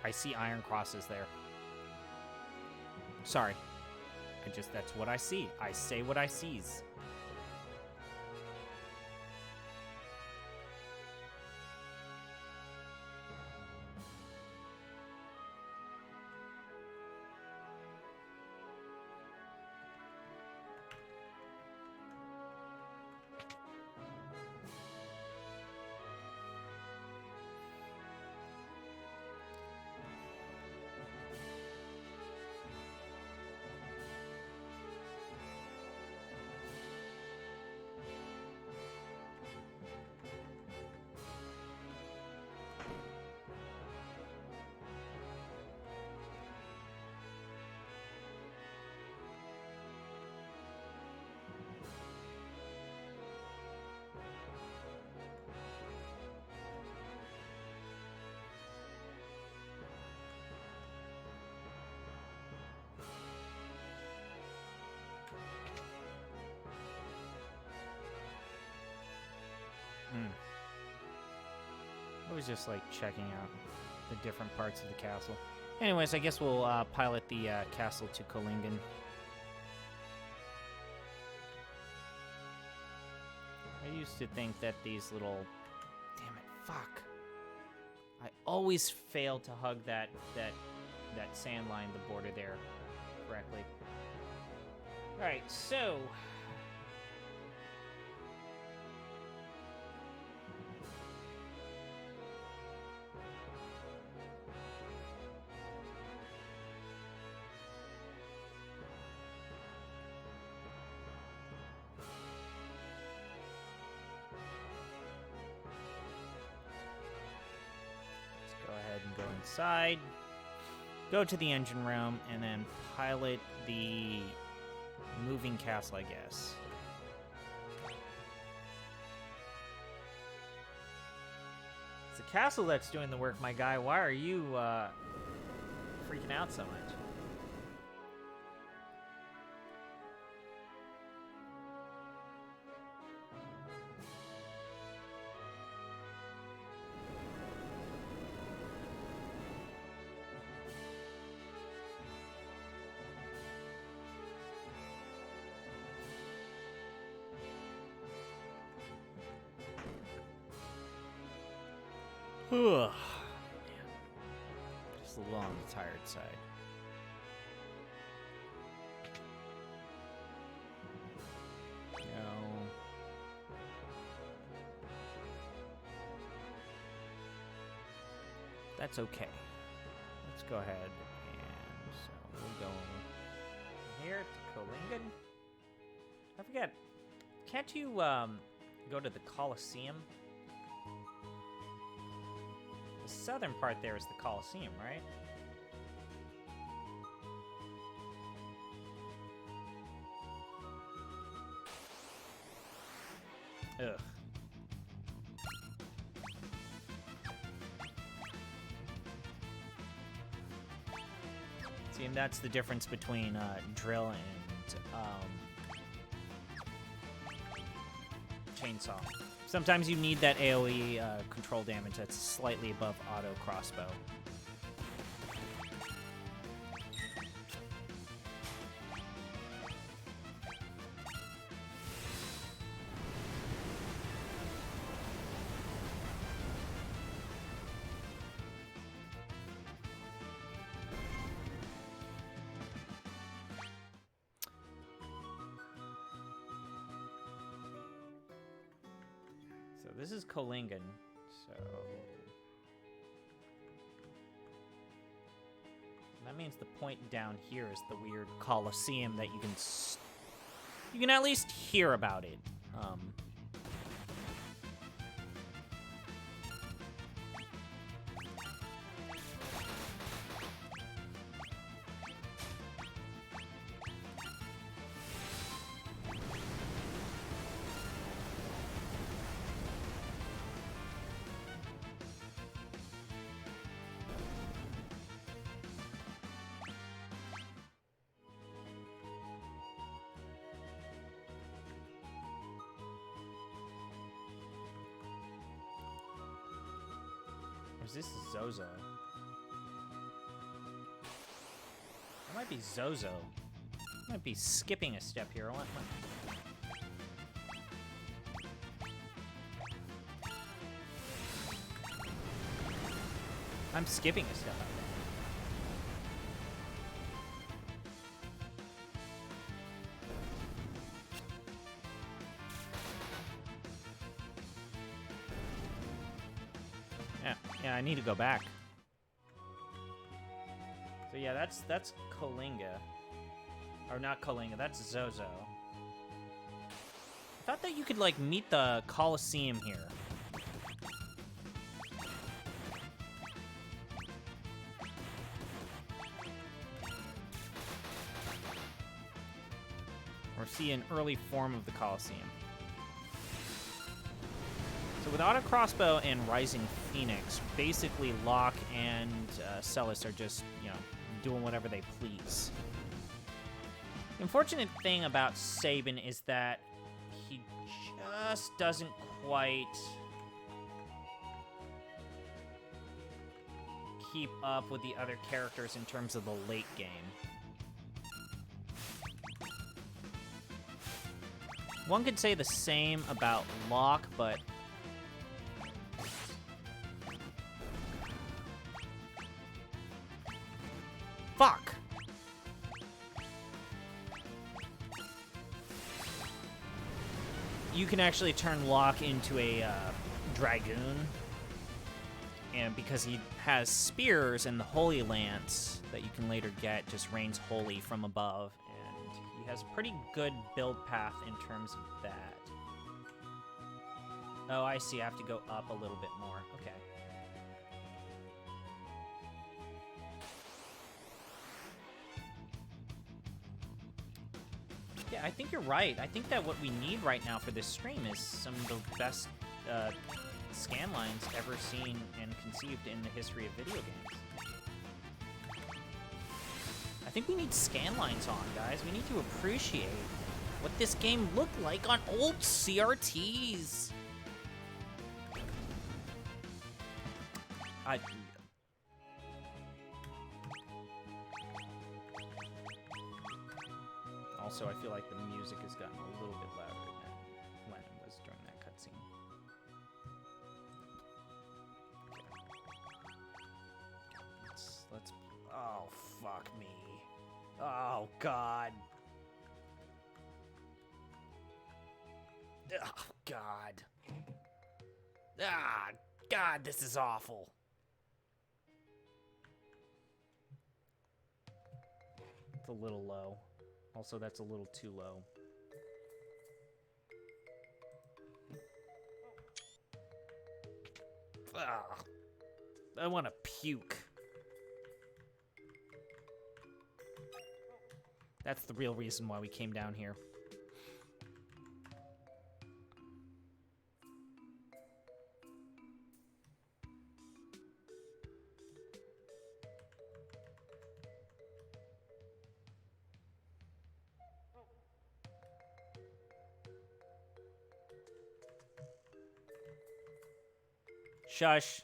I see iron crosses there. Sorry. That's what I see. I say what I sees. I was just like checking out the different parts of the castle. Anyways, I guess we'll pilot the castle to Kolingen. I used to think that these little... Damn it, fuck. I always fail to hug that sand line, the border there, correctly. Alright, so... inside, go to the engine room, and then pilot the moving castle, I guess. It's the castle that's doing the work, my guy. Why are you freaking out so much? Ugh. Just a little on the tired side. No. That's okay. Let's go ahead and so we'll go here to Kolingen. I forget. Can't you go to the Colosseum? The southern part there is the Colosseum, right? Ugh. See, and that's the difference between drill and chainsaw. Sometimes you need that AoE control damage that's slightly above auto crossbow. This is Kolingen, so That means the point down here is the weird Colosseum that you can at least hear about it. Or is this Zozo? That might be Zozo. Might be skipping a step here. I'm skipping a step, I think. Yeah, I need to go back. So yeah, that's Kolinga. Or not Kolinga, that's Zozo. I thought that you could, like, meet the Colosseum here. Or see an early form of the Colosseum. So with Auto Crossbow and Rising Phoenix, basically Locke and Celis are just, you know, doing whatever they please. The unfortunate thing about Sabin is that he just doesn't quite keep up with the other characters in terms of the late game. One could say the same about Locke, but fuck! You can actually turn Locke into a Dragoon. And because he has spears and the Holy Lance that you can later get just rains holy from above. And he has a pretty good build path in terms of that. Oh, I see. I have to go up a little bit more. Okay. Yeah, I think you're right. I think that what we need right now for this stream is some of the best scan lines ever seen and conceived in the history of video games. I think we need scan lines on, guys. We need to appreciate what this game looked like on old CRTs. Also, I feel like the music has gotten a little bit louder than when it was during that cutscene. Let's. Oh, fuck me. Oh, God. Oh, God. Ah, God, this is awful. It's a little low. Also, that's a little too low. Ugh. I want to puke. That's the real reason why we came down here. Shush.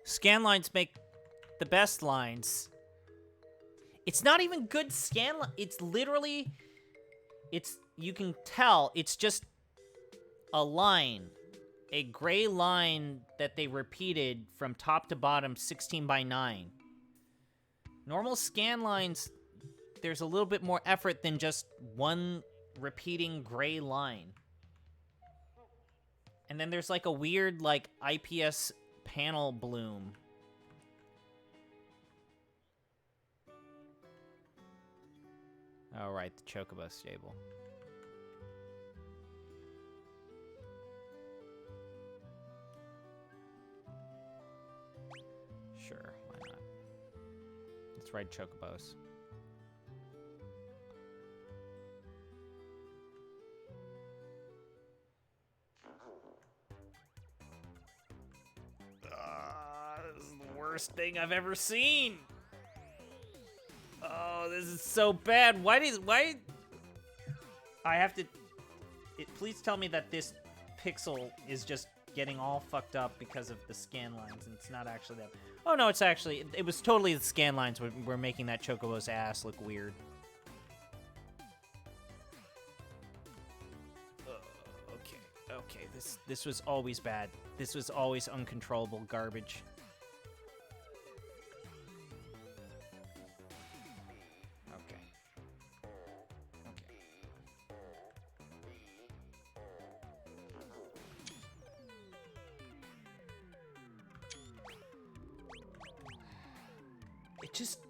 Scan lines make the best lines. It's not even good scan. It's literally, you can tell it's just a line, a gray line that they repeated from top to bottom 16 by 9. Normal scan lines, there's a little bit more effort than just one repeating gray line. And then there's like a weird like IPS panel bloom. Oh, right, the Chocobo stable. Sure, why not? Let's ride Chocobos. This is the worst thing I've ever seen. Oh, this is so bad. Why? I have to. Please tell me that this pixel is just getting all fucked up because of the scan lines, and it's not actually that. Oh no, it's actually. It was totally the scan lines were making that Chocobo's ass look weird. Okay. This was always bad. This was always uncontrollable garbage.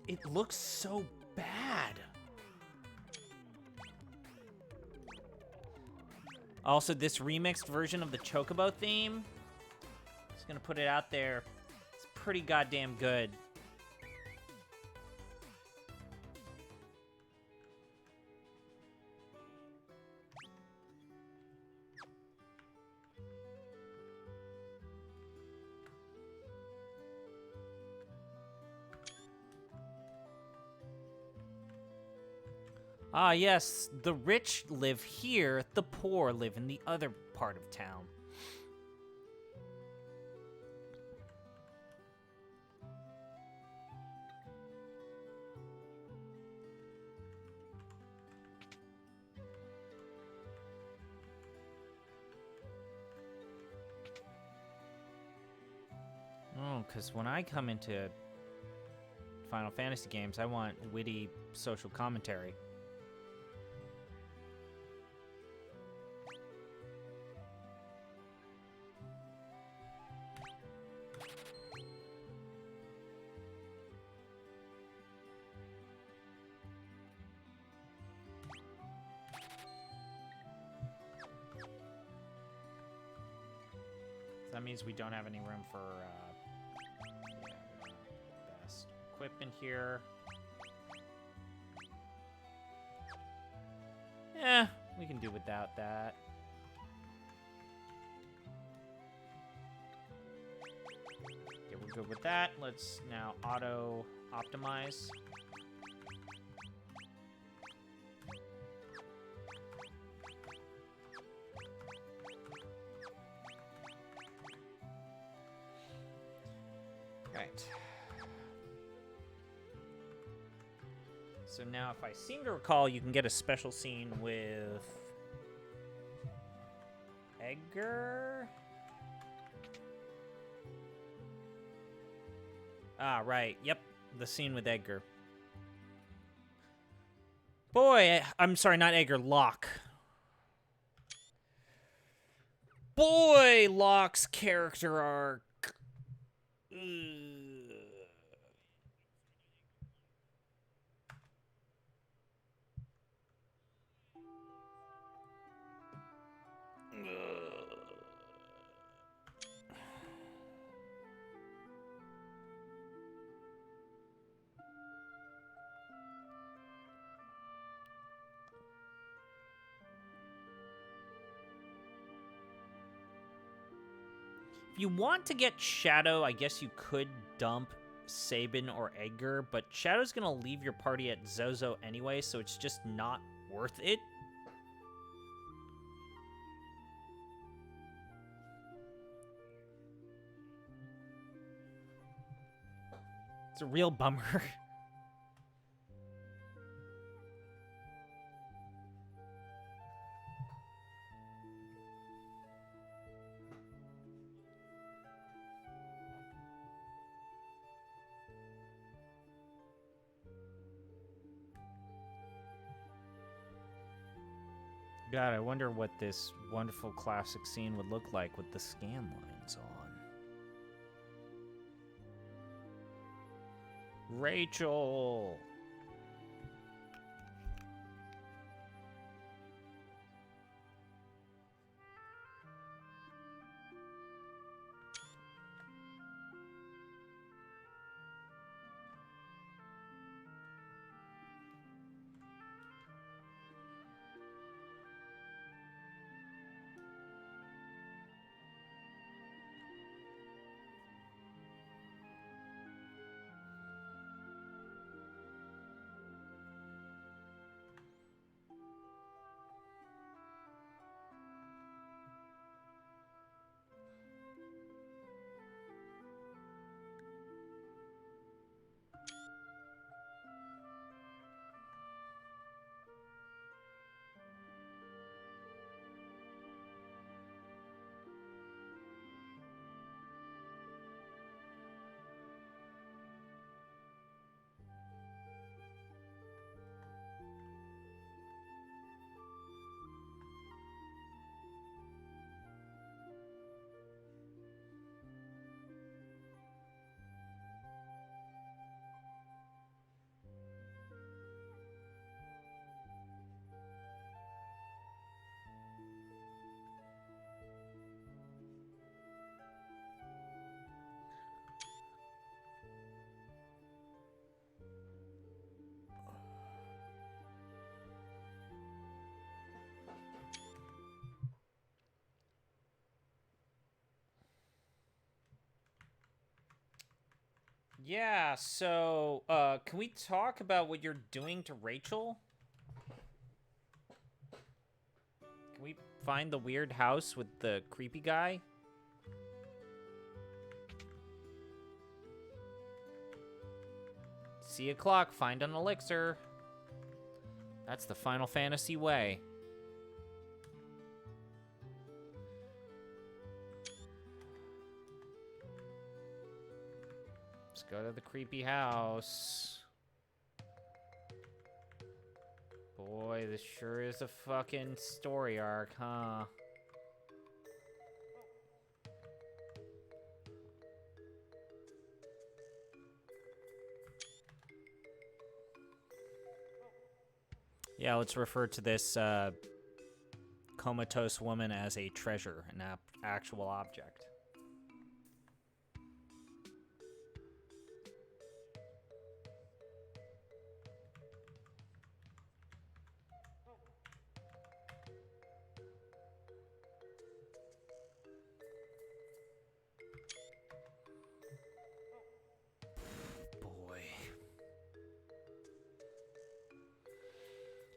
It looks so bad. Also, this remixed version of the Chocobo theme, just gonna put it out there, it's pretty goddamn good. Ah, yes, the rich live here, the poor live in the other part of town. Oh, because when I come into Final Fantasy games, I want witty social commentary. That means we don't have any room for best equipment here. Yeah, we can do without that. Okay, we're good with that. Let's now auto optimize. Right. So now, if I seem to recall, you can get a special scene with Edgar. Ah, right. Yep, the scene with Edgar. Boy, I'm sorry, not Edgar, Locke. Boy, Locke's character arc. If you want to get Shadow, I guess you could dump Sabin or Edgar, but Shadow's gonna leave your party at Zozo anyway, so it's just not worth it. It's a real bummer. God, I wonder what this wonderful classic scene would look like with the scan lines on. Rachel! Yeah, so, can we talk about what you're doing to Rachel? Can we find the weird house with the creepy guy? See a clock, find an elixir. That's the Final Fantasy way. Let's go to the creepy house. Boy, this sure is a fucking story arc, huh? Yeah, let's refer to this comatose woman as a treasure, an actual object.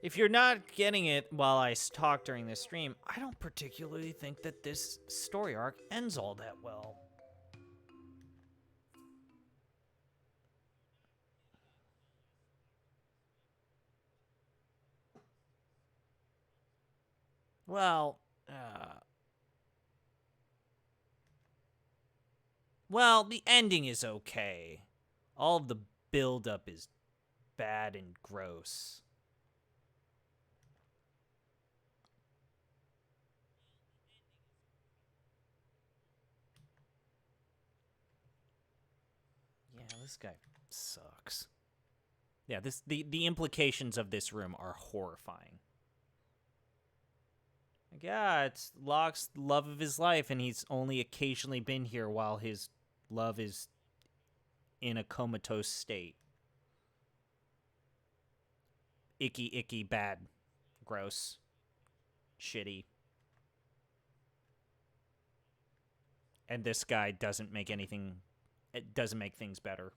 If you're not getting it while I talk during this stream, I don't particularly think that this story arc ends all that well. Well, the ending is okay. All of the build-up is bad and gross. Yeah, this guy sucks. Yeah, the implications of this room are horrifying. Like, yeah, it's Locke's love of his life, and he's only occasionally been here while his love is in a comatose state. Icky, icky, bad, gross, shitty. And this guy doesn't make anything, it doesn't make things better.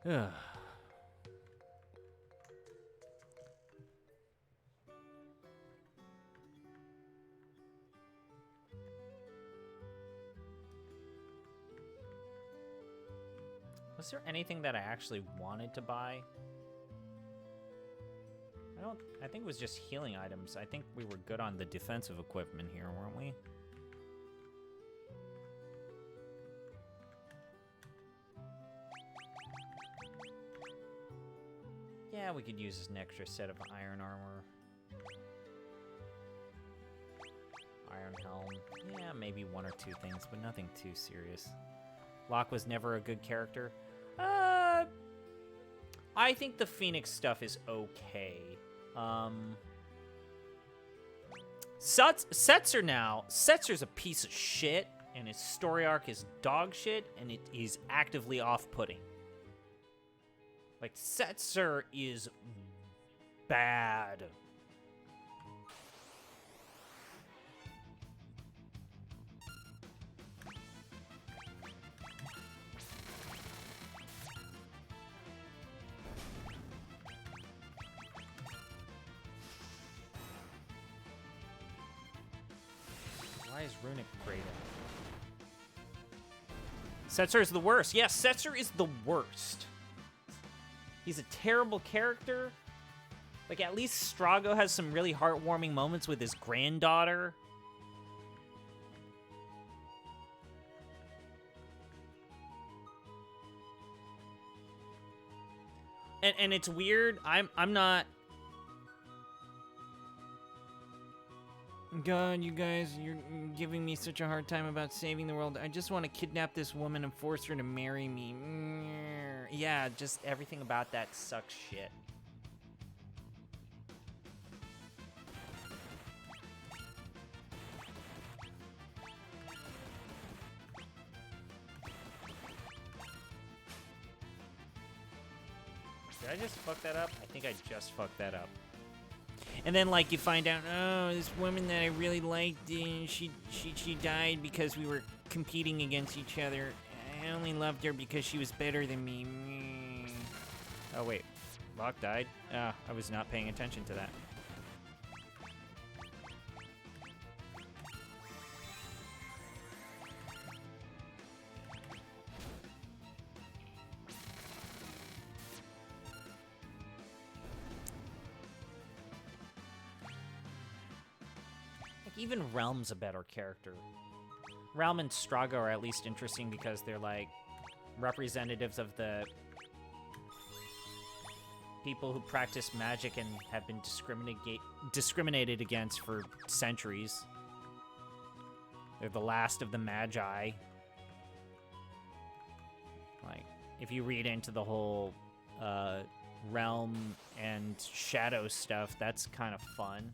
Ugh. Was there anything that I actually wanted to buy? I think it was just healing items. I think we were good on the defensive equipment here, weren't we? Yeah, we could use an extra set of iron armor. Iron helm. Yeah, maybe one or two things, but nothing too serious. Locke was never a good character. I think the Phoenix stuff is okay. Setzer's a piece of shit, and his story arc is dog shit, and it is actively off-putting. Like, Setzer is bad. Why is Runic great at? Setzer is the worst. Yes, Setzer is the worst. He's a terrible character. Like, at least Strago has some really heartwarming moments with his granddaughter. And it's weird. I'm not. God, you guys, you're giving me such a hard time about saving the world. I just want to kidnap this woman and force her to marry me. Yeah, just everything about that sucks shit. Did I just fuck that up? I think I just fucked that up. And then, like, you find out, oh, this woman that I really liked, she died because we were competing against each other. I only loved her because she was better than me. Oh, wait. Locke died? I was not paying attention to that. Even Realm's a better character. Realm and Strago are at least interesting because they're like representatives of the people who practice magic and have been discriminated against for centuries. They're the last of the Magi. Like, if you read into the whole Realm and Shadow stuff, that's kind of fun.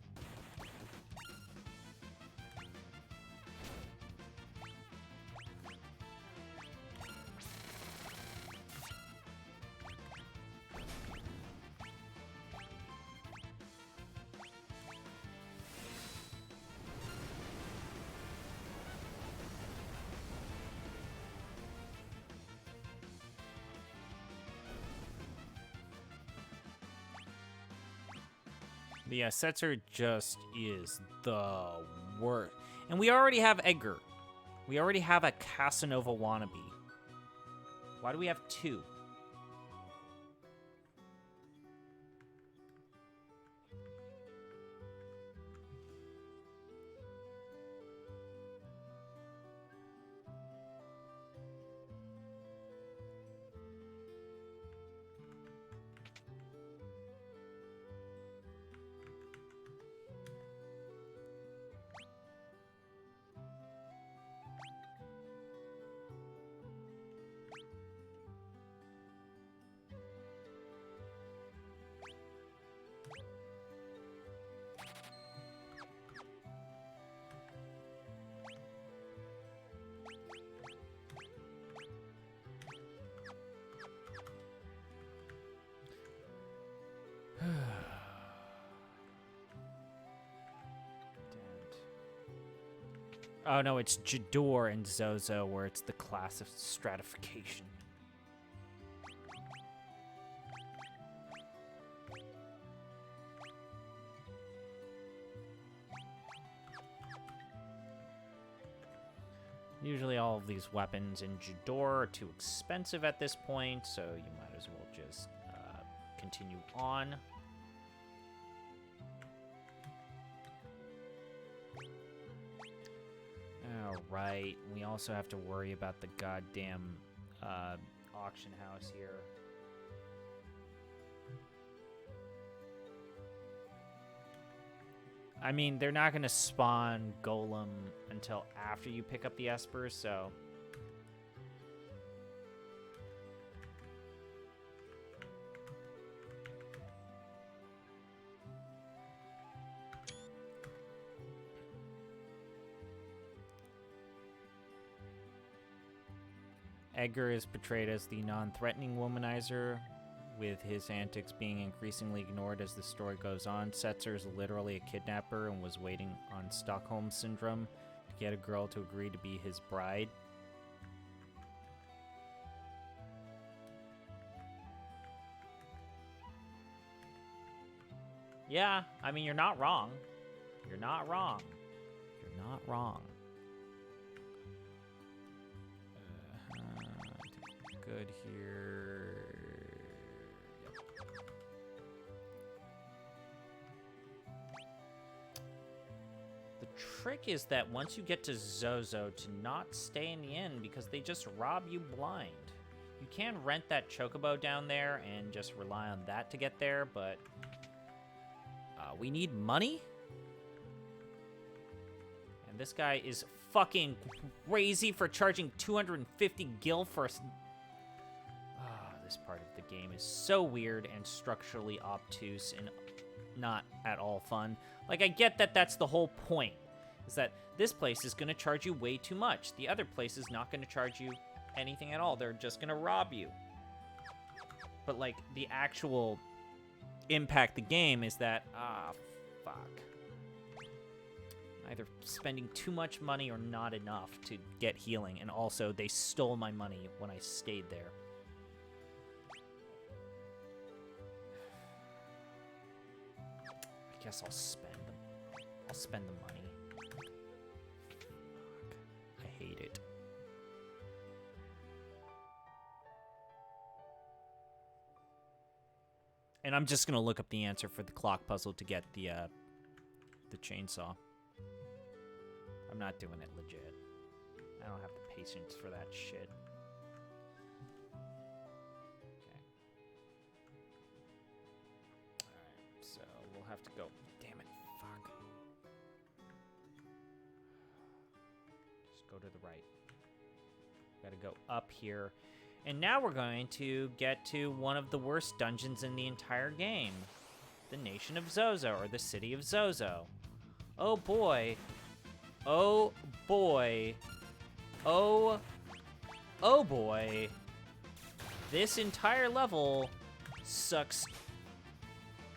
But yeah, Setzer just is the worst. And we already have Edgar. We already have a Casanova wannabe. Why do we have two? Oh no, it's Jador and Zozo where it's the class of stratification. Usually all of these weapons in Jador are too expensive at this point, so you might as well just continue on. Alright, we also have to worry about the goddamn auction house here. I mean, they're not going to spawn Golem until after you pick up the Esper, so... Edgar is portrayed as the non-threatening womanizer, with his antics being increasingly ignored as the story goes on. Setzer is literally a kidnapper and was waiting on Stockholm Syndrome to get a girl to agree to be his bride. Yeah, I mean, you're not wrong. You're not wrong. You're not wrong. Good here. Yep. The trick is that once you get to Zozo, to not stay in the inn because they just rob you blind. You can rent that chocobo down there and just rely on that to get there, but we need money. And this guy is fucking crazy for charging 250 gil for a... This part of the game is so weird and structurally obtuse and not at all fun. Like, I get that that's the whole point, is that this place is going to charge you way too much. The other place is not going to charge you anything at all. They're just going to rob you. But, like, the actual impact the game is that, fuck. Either spending too much money or not enough to get healing, and also they stole my money when I stayed there. I guess I'll spend them. I'll spend the money. Fuck. I hate it. And I'm just gonna look up the answer for the clock puzzle to get the chainsaw. I'm not doing it legit. I don't have the patience for that shit. Okay. Alright, so we'll have to go. Damn it. Fuck. Just go to the right. Gotta go up here. And now we're going to get to one of the worst dungeons in the entire game. The Nation of Zozo, or the City of Zozo. Oh boy. Oh boy. Oh boy. This entire level sucks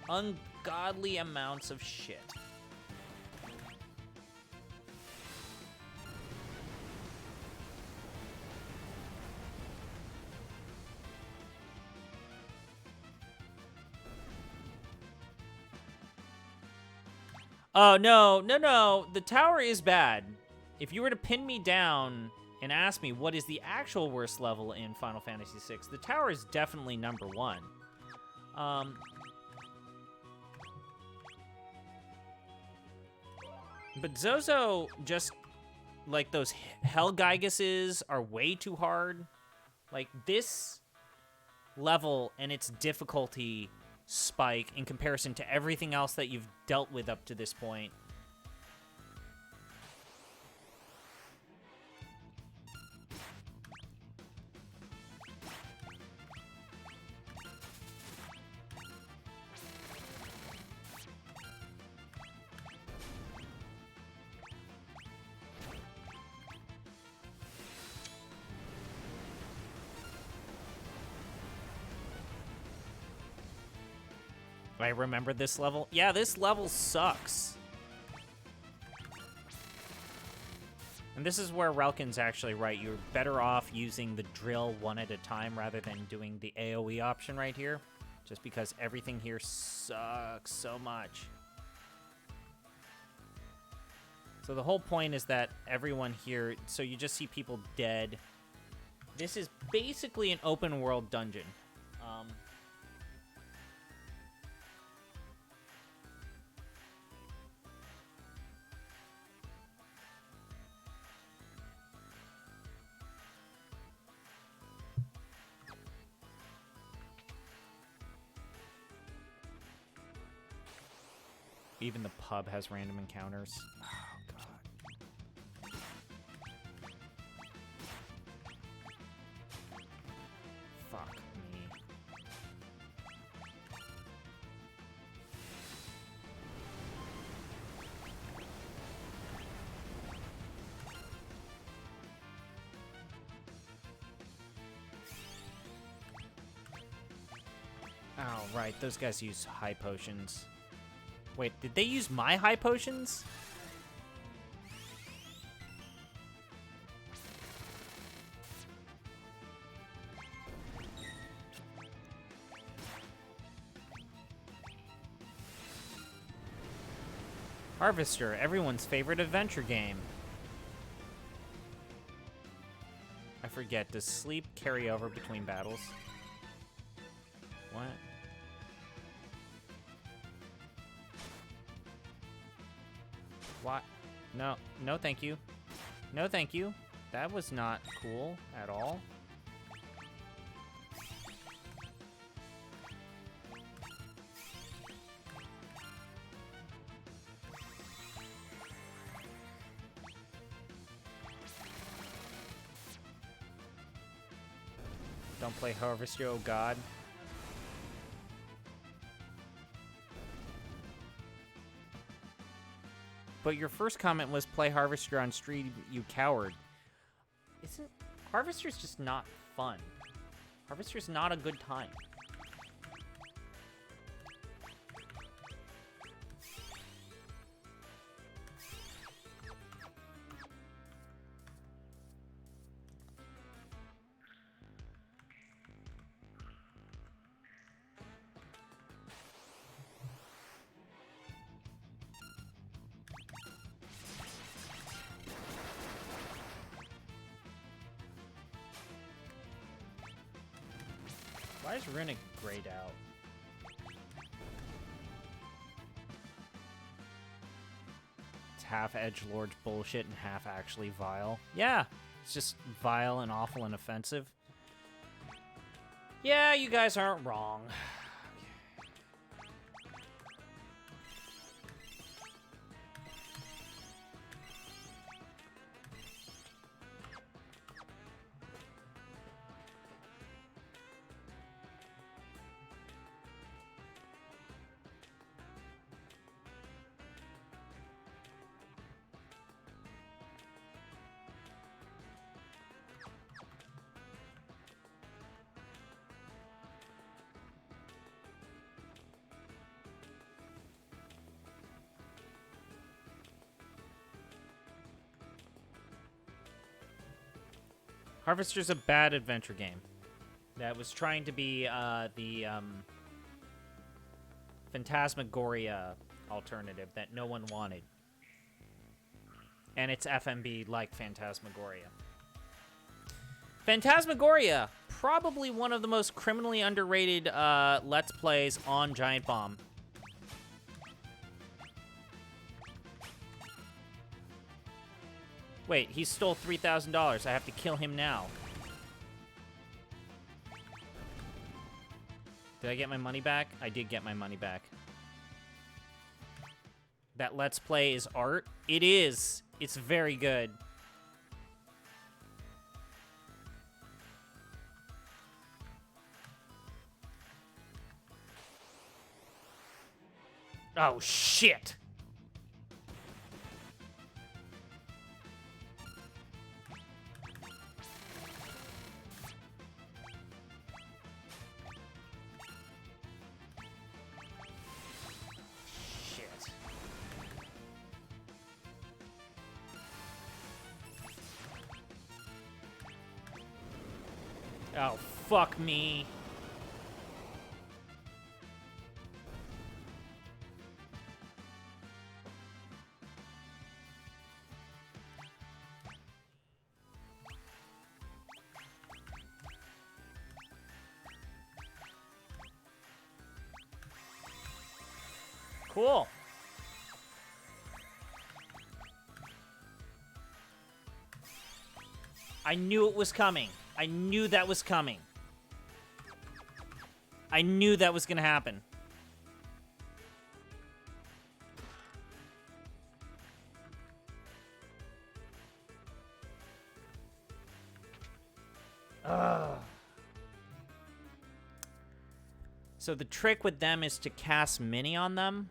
ungodly amounts of shit. Oh, no. The tower is bad. If you were to pin me down and ask me what is the actual worst level in Final Fantasy VI, the tower is definitely number one. But Zozo, just, like, those Hellgeiguses are way too hard. Like, this level and its difficulty spike in comparison to everything else that you've dealt with up to this point. I remember this level. Yeah, this level sucks. And this is where Relkin's actually right. You're better off using the drill one at a time rather than doing the AoE option right here. Just because everything here sucks so much. So the whole point is that everyone here... So you just see people dead. This is basically an open world dungeon. Even the pub has random encounters. Oh, God. Fuck me. Oh, right. Those guys use high potions. Wait, did they use my high potions? Harvester, everyone's favorite adventure game. I forget, does sleep carry over between battles? What? What? No, no thank you. No thank you. That was not cool at all. Don't play Harvester, oh god. But your first comment was play Harvester on stream, you coward. Isn't... Harvester's just not fun. Harvester's not a good time. Why is Runic grayed out? It's half edgelord bullshit and half actually vile. Yeah, it's just vile and awful and offensive. Yeah, you guys aren't wrong. Harvester's a bad adventure game that was trying to be the Phantasmagoria alternative that no one wanted. And it's FMB like Phantasmagoria. Phantasmagoria, probably one of the most criminally underrated Let's Plays on Giant Bomb. Wait, he stole $3,000. I have to kill him now. Did I get my money back? I did get my money back. That Let's Play is art? It is. It's very good. Oh, shit. Oh, fuck me. Cool. I knew it was coming. I knew that was coming. I knew that was gonna happen. Ugh. So the trick with them is to cast mini on them.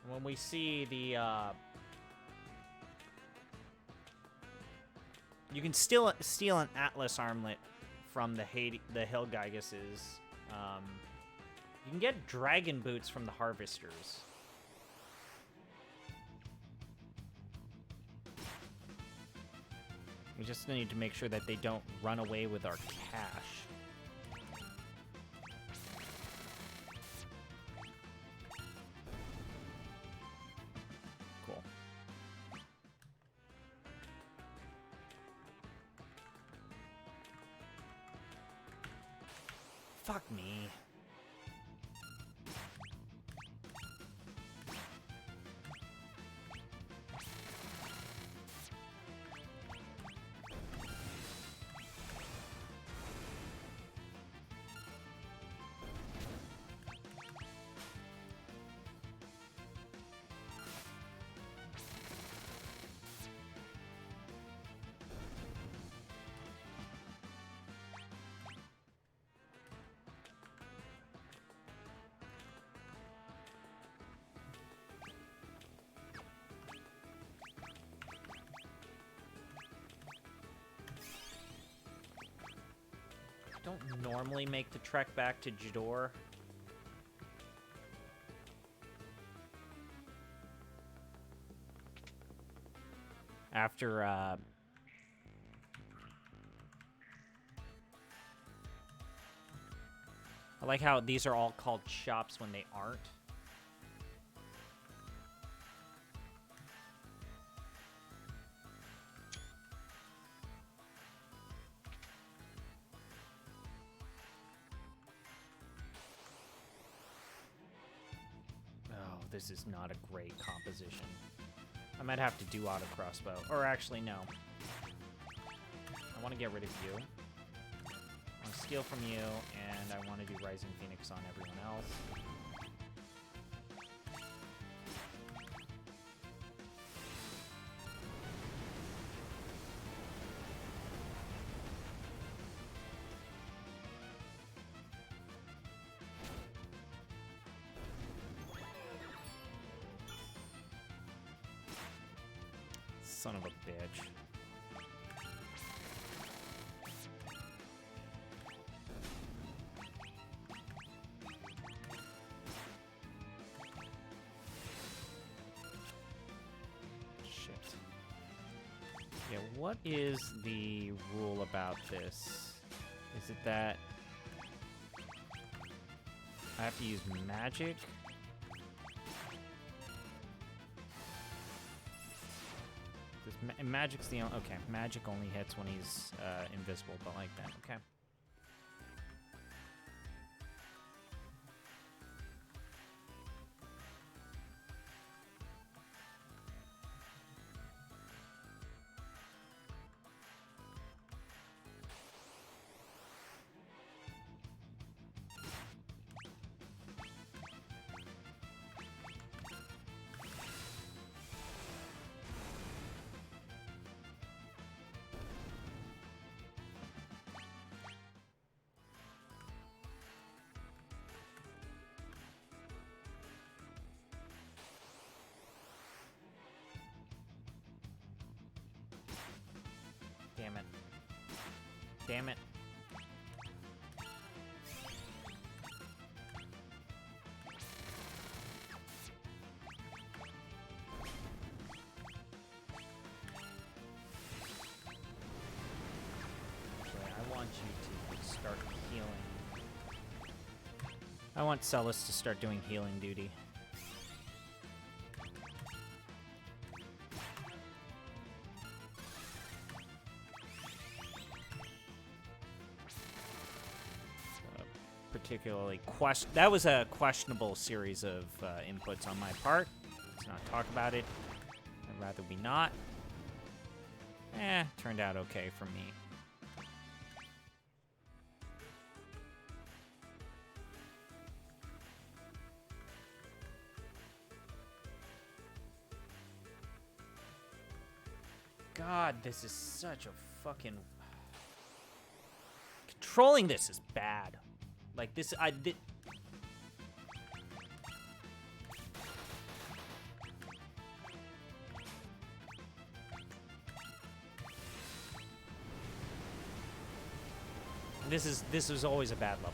When we see the, you can steal an Atlas armlet from the Hellgeigesses. You can get dragon boots from the Harvesters. We just need to make sure that they don't run away with our cash. Fuck me. Don't normally make the trek back to Jador. After, I like how these are all called shops when they aren't. this is not a great composition. I might have to do auto crossbow. Or actually, no. I want to get rid of you. I want to steal from you, and I want to do Rising Phoenix on everyone else. Son of a bitch. Shit. Yeah, what is the rule about this? Is it that I have to use magic? Magic's the only... Okay, magic only hits when he's invisible, but like that. Okay. Damn it. Damn it. Okay, I want you to start healing. I want Celis to start doing healing duty. Particularly that was a questionable series of inputs on my part. Let's not talk about it. I'd rather we not. Turned out okay for me. God, this is such a fucking... Controlling this is bad. Like this, I did. This was always a bad level.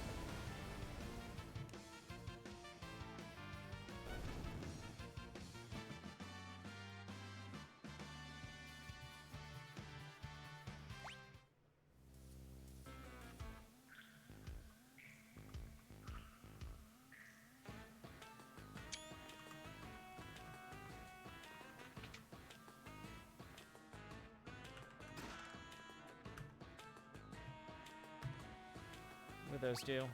What do those do?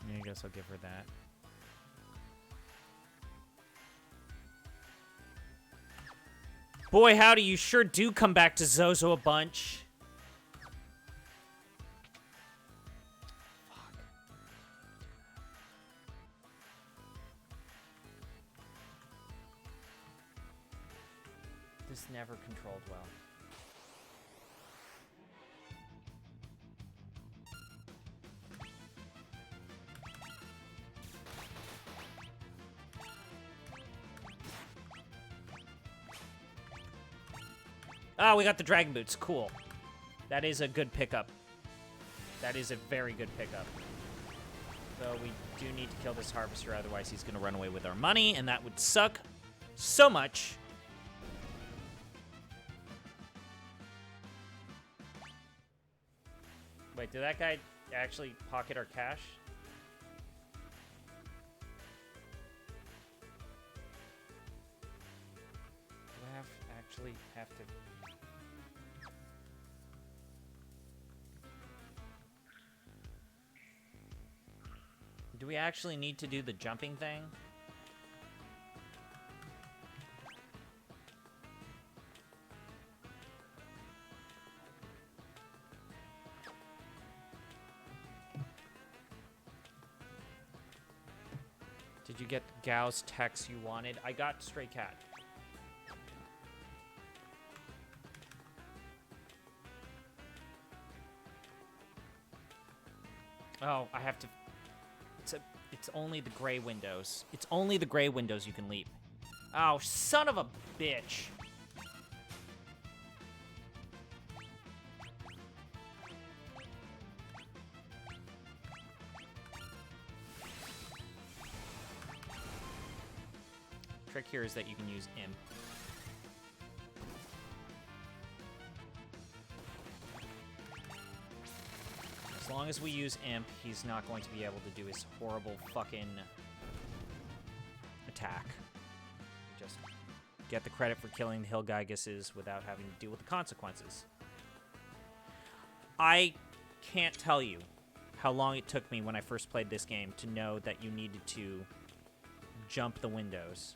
I guess I'll give her that. Boy, howdy, you sure do come back to Zozo a bunch. never controlled well. Oh, we got the dragon boots. Cool. That is a good pickup. That is a very good pickup. Though we do need to kill this harvester, otherwise he's going to run away with our money, and that would suck so much. Wait, did that guy actually pocket our cash? Do I actually have to... Do we actually need to do the jumping thing? Did you get Gao's text you wanted? I got Stray Cat. Oh, I have to... It's only the gray windows. It's only the gray windows you can leap. Oh, son of a bitch. Trick here is that you can use Imp. As long as we use Imp, he's not going to be able to do his horrible fucking attack. Just get the credit for killing the Hillgyguses without having to deal with the consequences. I can't tell you how long it took me when I first played this game to know that you needed to jump the windows.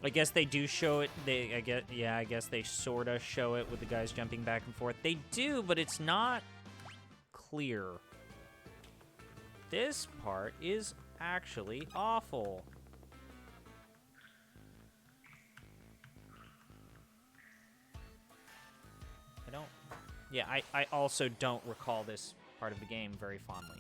I guess they do show it. I guess they sorta show it with the guys jumping back and forth. They do, but it's not clear. This part is actually awful. I also don't recall this part of the game very fondly.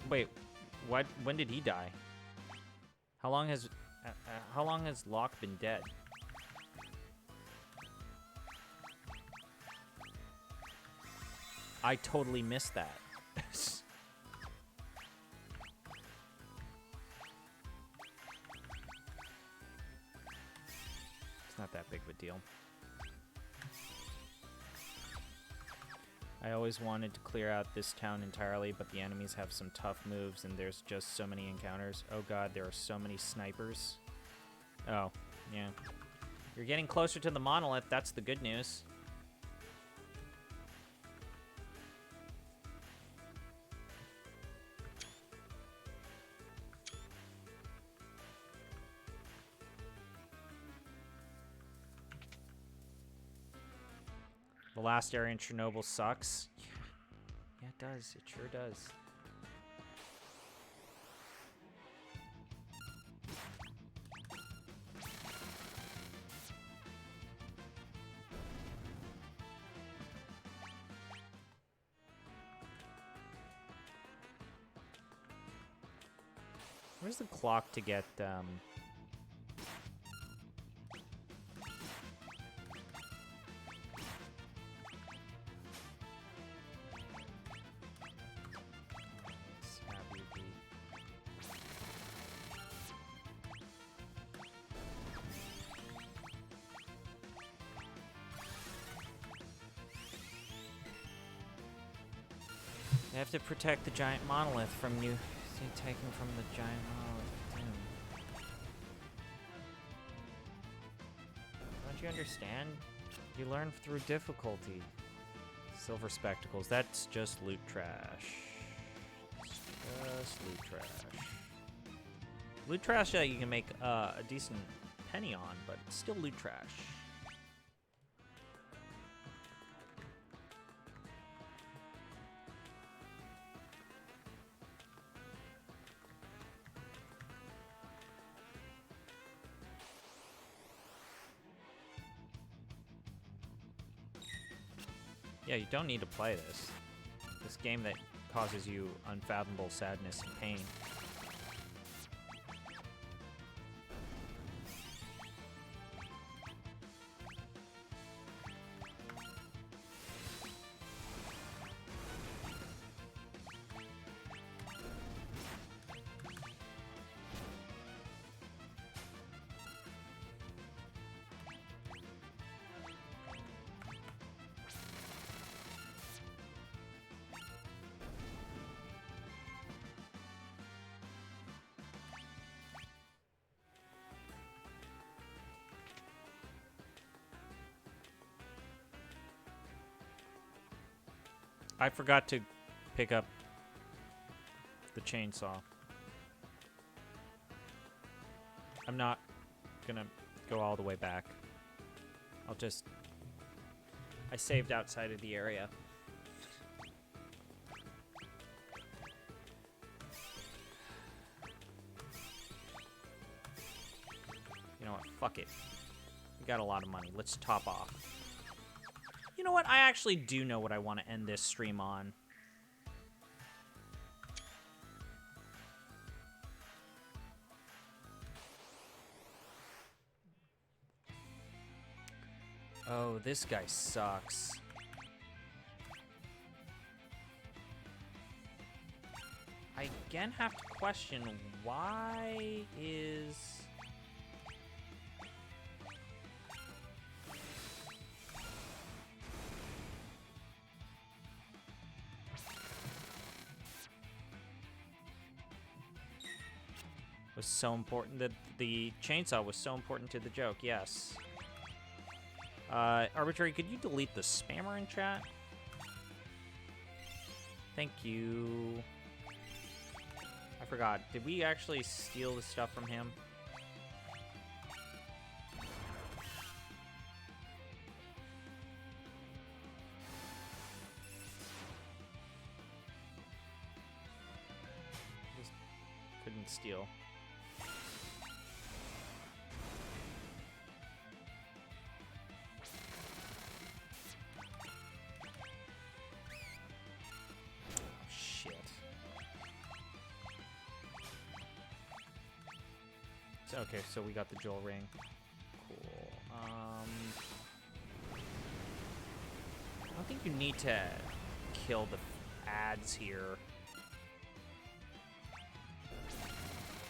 Wait, what? When did he die? How long has Locke been dead? I totally missed that. It's not that big of a deal. I always wanted to clear out this town entirely, but the enemies have some tough moves, and there's just so many encounters. Oh god, there are so many snipers. Oh, yeah. You're getting closer to the monolith, that's the good news. The last area in Chernobyl sucks. Yeah, it does. It sure does. Where's the clock to get, have to protect the giant monolith from you taken from the giant monolith. Don't you understand? You learn through difficulty. Silver spectacles. That's just loot trash. Just loot trash. Loot trash that you can make a decent penny on, but it's still loot trash. Yeah, you don't need to play this. This game that causes you unfathomable sadness and pain. I forgot to pick up the chainsaw. I'm not gonna go all the way back. I saved outside of the area. You know what? Fuck it. We got a lot of money. Let's top off. You know what? I actually do know what I want to end this stream on. Oh, this guy sucks. I again have to question, why is... was so important, that the chainsaw was so important to the joke, yes. Arbitrary, could you delete the spammer in chat? Thank you. I forgot. Did we actually steal the stuff from him? Just couldn't steal. Okay, so we got the jewel ring. Cool. I don't think you need to kill the ads here.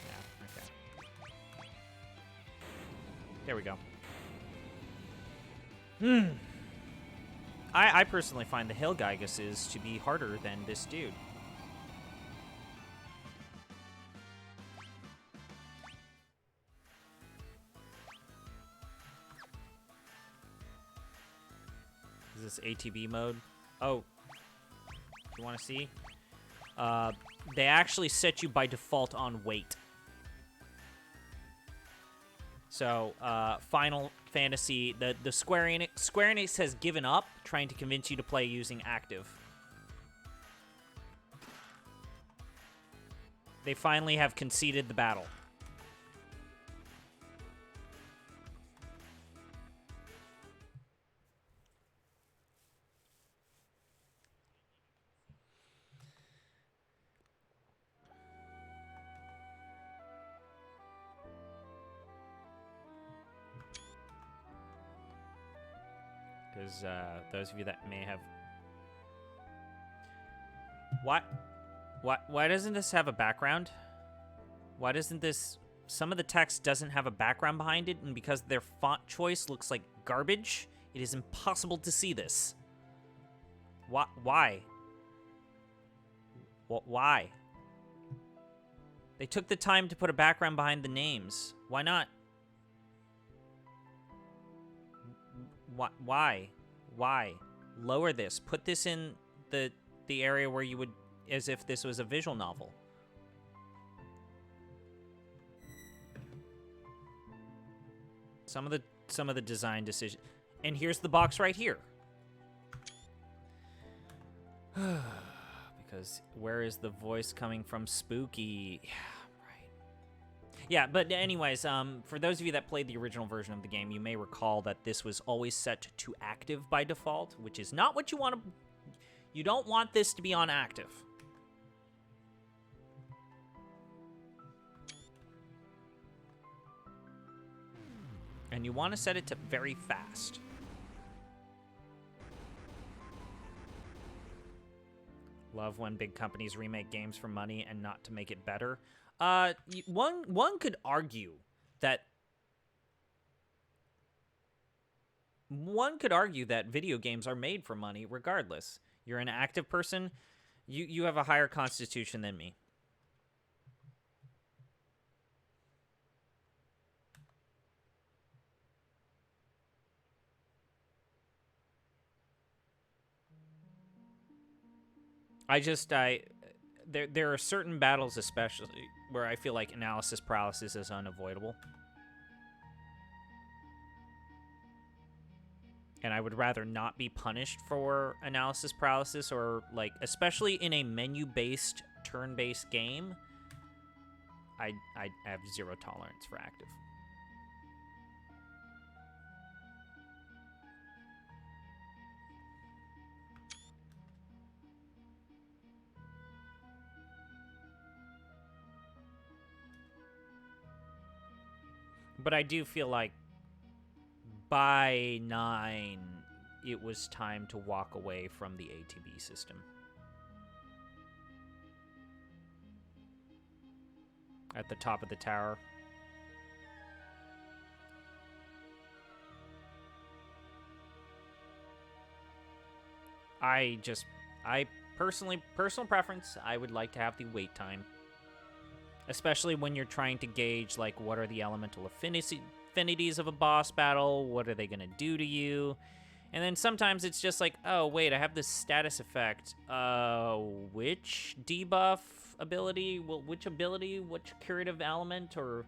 Yeah, okay. There we go. I personally find the Helgeiguses to be harder than this dude. Is this ATB mode? Oh, you want to see? They actually set you by default on weight. So, Final Fantasy, the Square Enix has given up trying to convince you to play using active. They finally have conceded the battle. Because those of you that may have... Why doesn't this have a background? Why doesn't this... Some of the text doesn't have a background behind it, and because their font choice looks like garbage, it is impossible to see this. Why? Why? They took the time to put a background behind the names. Why not? Why? Why? Lower this. Put this in the area where you would, as if this was a visual novel. Some of the design decisions. And here's the box right here. Because where is the voice coming from? Spooky. Yeah, right. Yeah, but anyways, for those of you that played the original version of the game, you may recall that this was always set to active by default, which is not what you want to... You don't want this to be on active. And you want to set it to very fast. Love when big companies remake games for money and not to make it better. One could argue that video games are made for money regardless. You're an active person, you have a higher constitution than me. There are certain battles especially where I feel like analysis paralysis is unavoidable. And I would rather not be punished for analysis paralysis, or like, especially in a menu-based, turn-based game, I have zero tolerance for active. But I do feel like by 9, it was time to walk away from the ATB system. At the top of the tower. Personal preference, I would like to have the wait time. Especially when you're trying to gauge, like, what are the elemental affinities of a boss battle? What are they going to do to you? And then sometimes it's just like, oh, wait, I have this status effect. Which debuff ability? Well, which ability? Which curative element? Or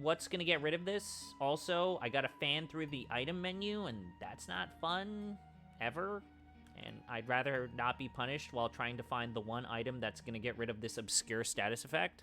what's going to get rid of this? Also, I got to fan through the item menu, and that's not fun, ever. And I'd rather not be punished while trying to find the one item that's going to get rid of this obscure status effect.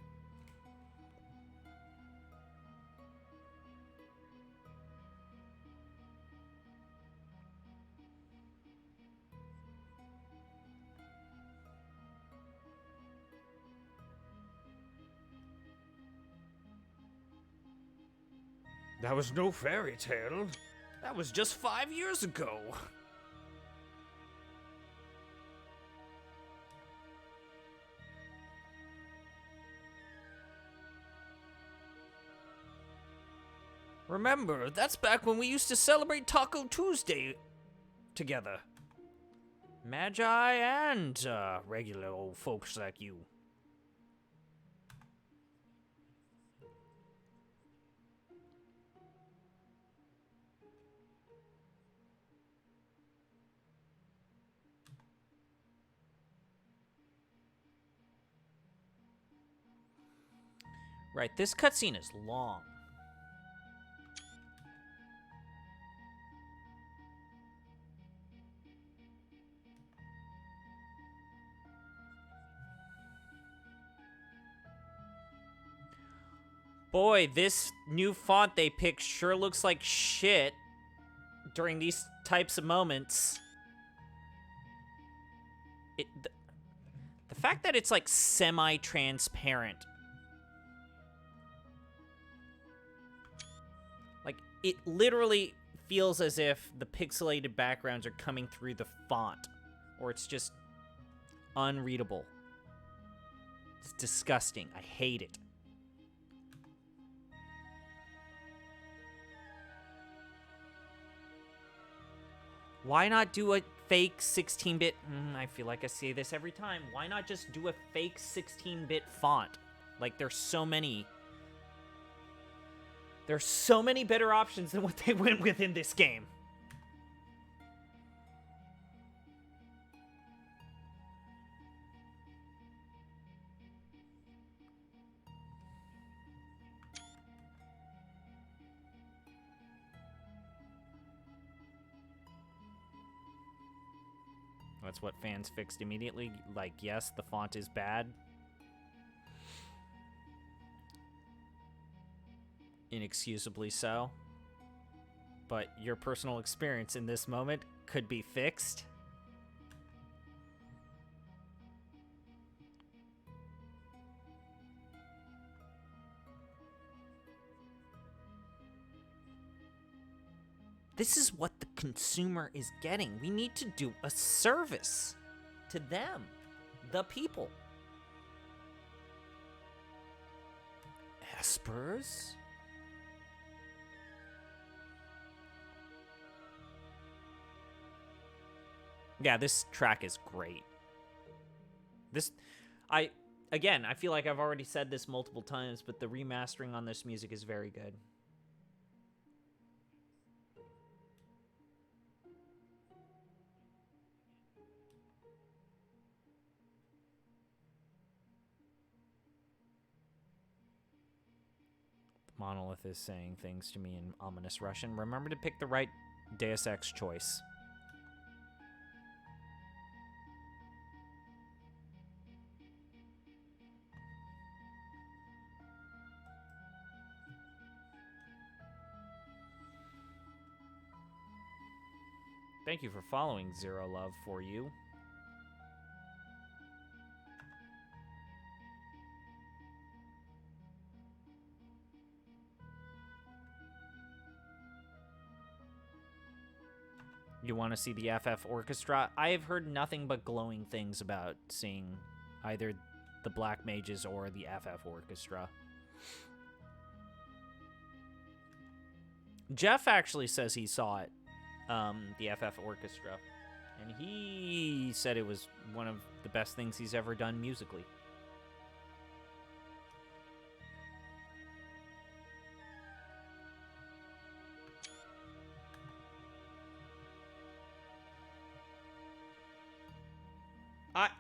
That was no fairy tale. That was just 5 years ago. Remember, that's back when we used to celebrate Taco Tuesday together. Magi and regular old folks like you. Right, this cutscene is long. Boy, this new font they picked sure looks like shit during these types of moments. The fact that it's like semi-transparent. Like, it literally feels as if the pixelated backgrounds are coming through the font. Or it's just unreadable. It's disgusting. I hate it. Why not do a fake 16-bit... I feel like I say this every time. Why not just do a fake 16-bit font? Like, there's so many... There's so many better options than what they went with in this game. That's what fans fixed immediately. Like, yes, the font is bad. Inexcusably so. But your personal experience in this moment could be fixed. This is what the consumer is getting. We need to do a service to them, the people. Espers? Yeah, this track is great. Again, I feel like I've already said this multiple times, but the remastering on this music is very good. Monolith is saying things to me in ominous Russian. Remember to pick the right Deus Ex choice. Thank you for following Zero Love for you. You want to see the FF Orchestra? I have heard nothing but glowing things about seeing either the Black Mages or the FF Orchestra. Jeff actually says he saw it, the FF Orchestra, and he said it was one of the best things he's ever done musically.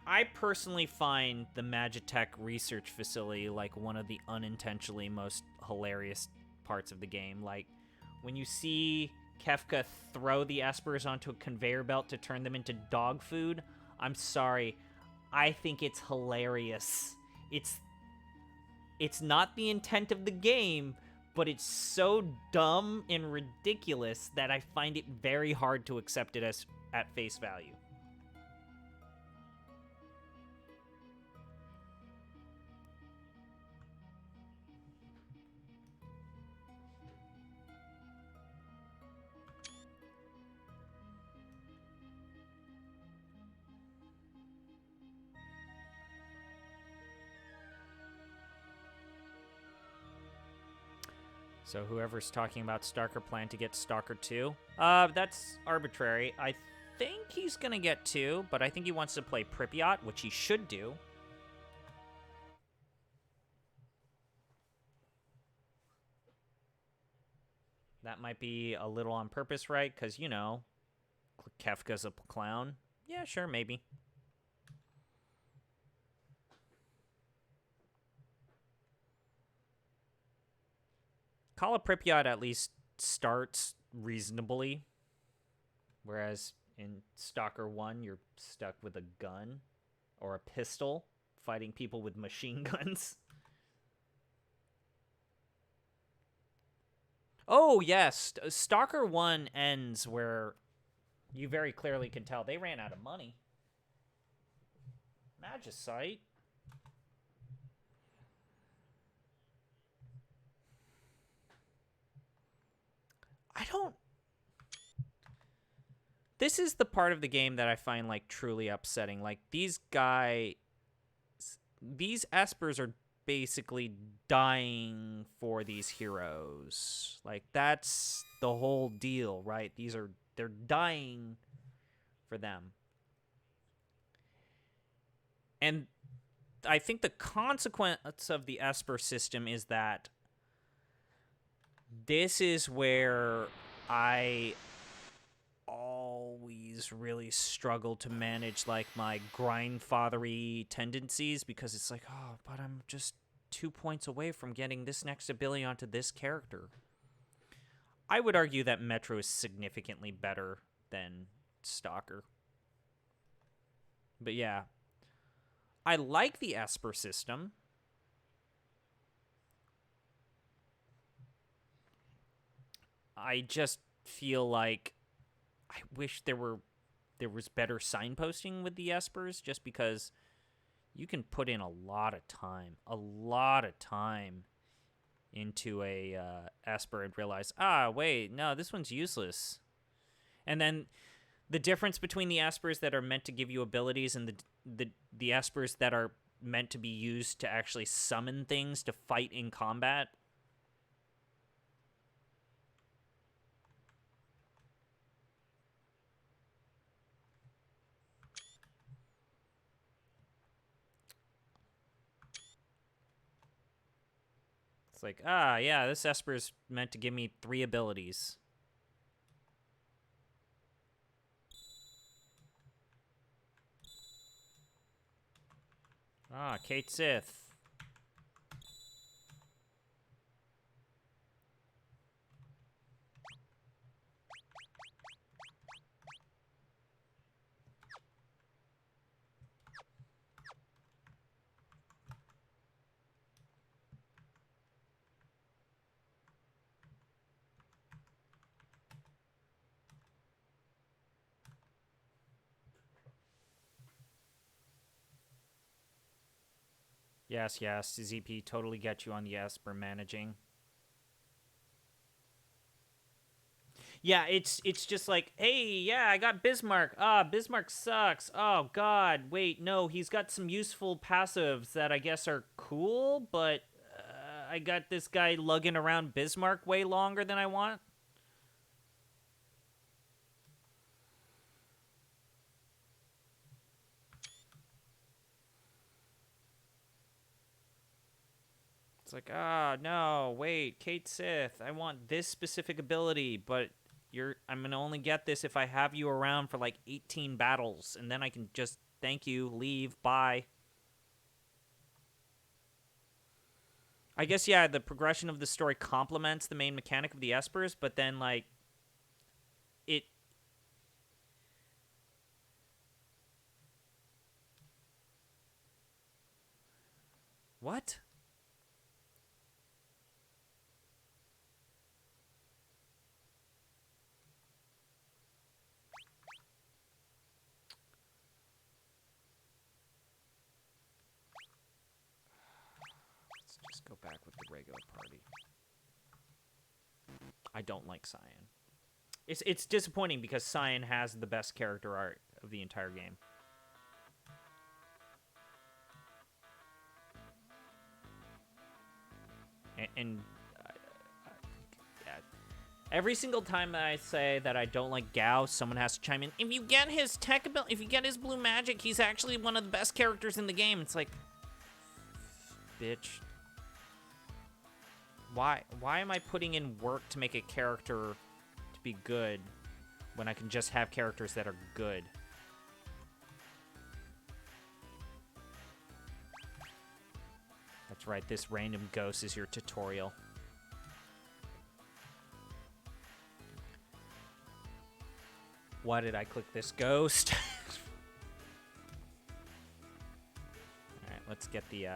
I personally find the Magitech research facility like one of the unintentionally most hilarious parts of the game. Like, when you see Kefka throw the espers onto a conveyor belt to turn them into dog food, I'm sorry, I think it's hilarious. It's not the intent of the game, but it's so dumb and ridiculous that I find it very hard to accept it as at face value. So whoever's talking about Stalker plan to get Stalker 2, that's arbitrary. I think he's gonna get 2, but I think he wants to play Pripyat, which he should do. That might be a little on purpose, right? Because, you know, Kefka's a clown. Yeah, sure, maybe. Call of Pripyat at least starts reasonably, whereas in Stalker 1, you're stuck with a gun or a pistol fighting people with machine guns. Oh, yes. Stalker 1 ends where you very clearly can tell they ran out of money. Magicite. I don't... This is the part of the game that I find, like, truly upsetting. Like, these espers are basically dying for these heroes. Like, that's the whole deal, right? They're dying for them. And I think the consequence of the Esper system is that this is where I always really struggle to manage like my grindfathery tendencies, because it's like, oh, but I'm just 2 points away from getting this next ability onto this character. I would argue that Metro is significantly better than Stalker. But yeah, I like the Esper system. I just feel like I wish there was better signposting with the Espers, just because you can put in a lot of time into a Esper and realize, wait, no, this one's useless. And then the difference between the Espers that are meant to give you abilities and the Espers that are meant to be used to actually summon things to fight in combat. It's like, yeah, this Esper is meant to give me 3 abilities. Kate Sith. Yes, ZP, totally get you on the Esper managing. Yeah, it's just like, hey, yeah, I got Bismarck. Bismarck sucks. Oh, God, wait, no, he's got some useful passives that I guess are cool, but I got this guy lugging around Bismarck way longer than I want. It's like, no, wait, Kate Sith, I want this specific ability, but I'm gonna only get this if I have you around for like 18 battles, and then I can just thank you, leave, bye. I guess, yeah, the progression of the story complements the main mechanic of the Espers, but then, like, it... What? Let's just go back with the regular party. I don't like Cyan. It's disappointing because Cyan has the best character art of the entire game. And every single time that I say that I don't like Gao, someone has to chime in. If you get his tech ability, if you get his blue magic, he's actually one of the best characters in the game. It's like, bitch. Why am I putting in work to make a character to be good when I can just have characters that are good? That's right, this random ghost is your tutorial. Why did I click this ghost? Alright, let's get the,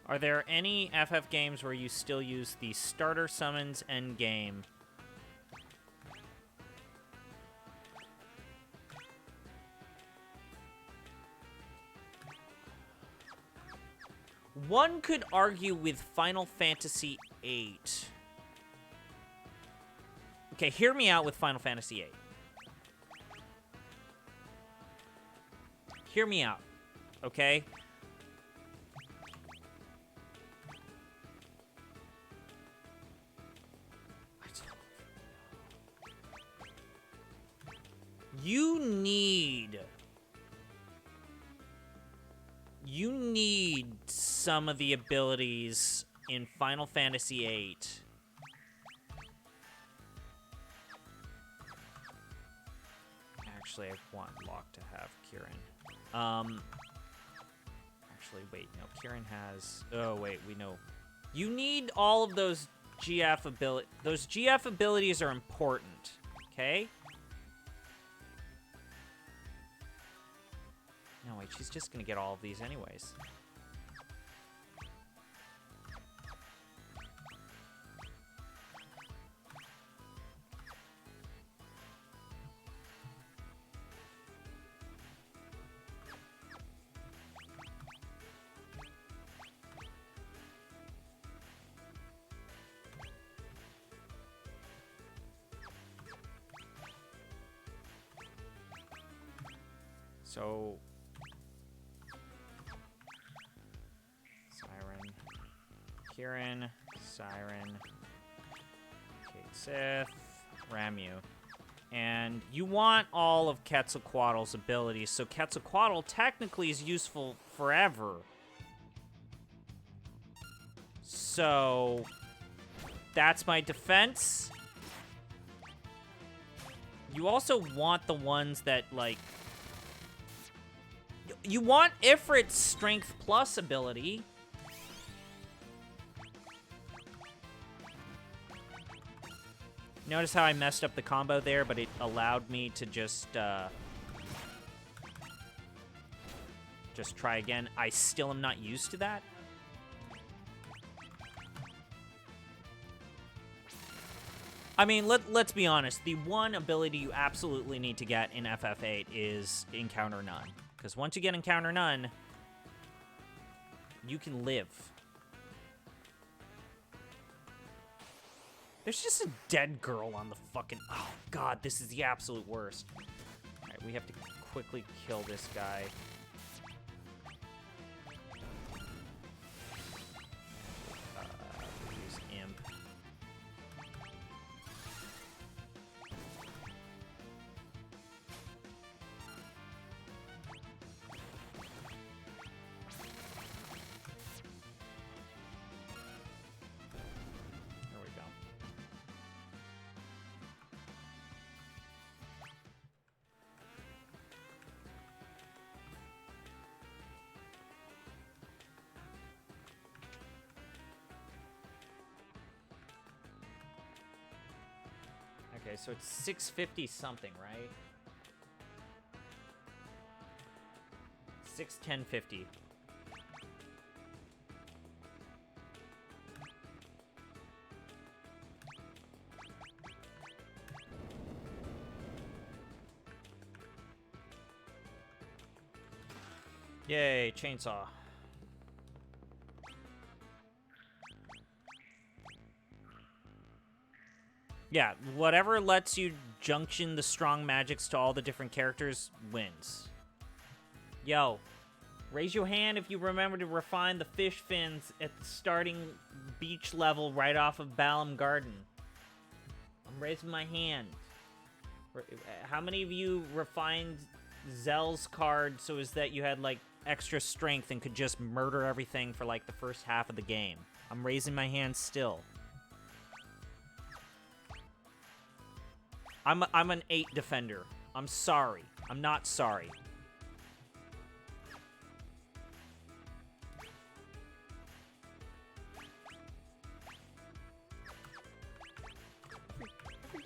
Are there any FF games where you still use the starter summons end game? One could argue with Final Fantasy VIII. Okay, hear me out with Final Fantasy VIII. Hear me out, okay? You need some of the abilities in Final Fantasy VIII. Actually, I want Locke to have Kieran. Actually, wait, no, Kieran has... Oh, wait, we know. You need all of those GF abilities. Those GF abilities are important, okay? No, wait, she's just gonna get all of these anyways. So... Siren. Kieran. Siren. Kate Sith. Ramu. And you want all of Quetzalcoatl's abilities, so Quetzalcoatl technically is useful forever. So... That's my defense. You also want the ones that, like... You want Ifrit's Strength Plus ability. Notice how I messed up the combo there, but it allowed me to just try again. I still am not used to that. I mean, let's be honest. The one ability you absolutely need to get in FF8 is Encounter None. Because once you get Encounter None, you can live. There's just a dead girl on the fucking... Oh, God, this is the absolute worst. Alright, we have to quickly kill this guy. Use Imp. There we go. Okay, so it's 650 something, right? 61050. Yay, chainsaw. Yeah, whatever lets you junction the strong magics to all the different characters wins. Yo, raise your hand if you remember to refine the fish fins at the starting beach level right off of Balam Garden. I'm raising my hand. How many of you refined Zell's card so as that you had, like, extra strength and could just murder everything for, like, the first half of the game? I'm raising my hand still. I'm an 8 defender. I'm sorry. I'm not sorry.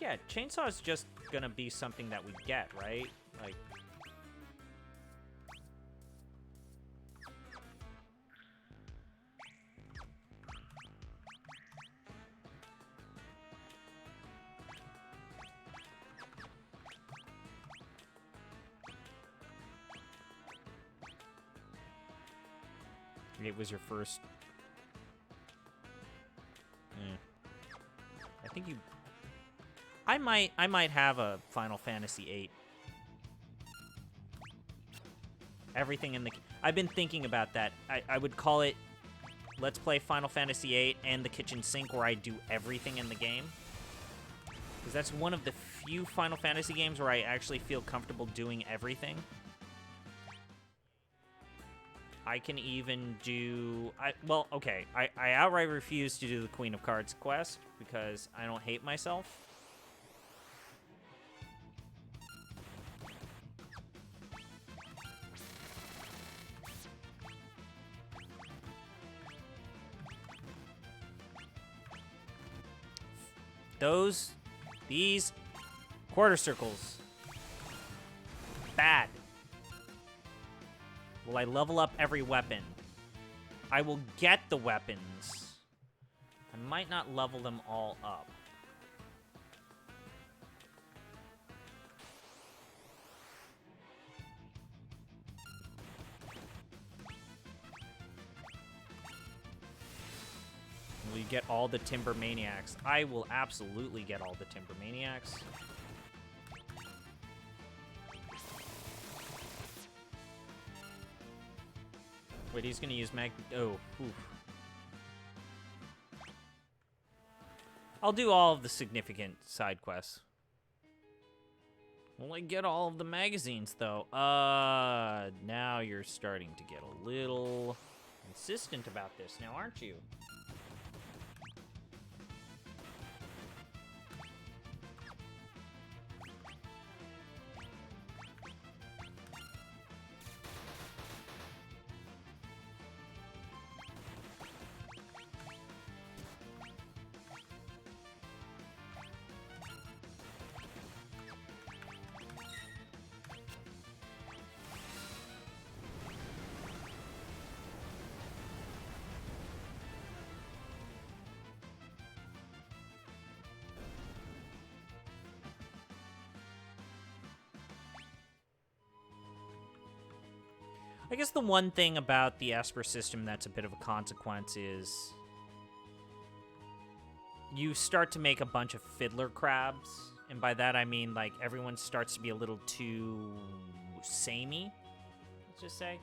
Yeah, chainsaw is just gonna be something that we get, right? Like... forget was your first. I think you. I might have a Final Fantasy VIII. Everything in the. I've been thinking about that. I would call it. Let's play Final Fantasy VIII and the kitchen sink, where I do everything in the game. Because that's one of the few Final Fantasy games where I actually feel comfortable doing everything. I can even do... well, okay. I outright refuse to do the Queen of Cards quest because I don't hate myself. These quarter circles. Bad. Will I level up every weapon? I will get the weapons. I might not level them all up. Will you get all the Timber Maniacs? I will absolutely get all the Timber Maniacs. Wait, he's gonna use oh, oof. I'll do all of the significant side quests. Will I get all of the magazines, though? Now you're starting to get a little insistent about this now, aren't you? I guess the one thing about the Esper system that's a bit of a consequence is you start to make a bunch of fiddler crabs, and by that I mean, like, everyone starts to be a little too samey, let's just say.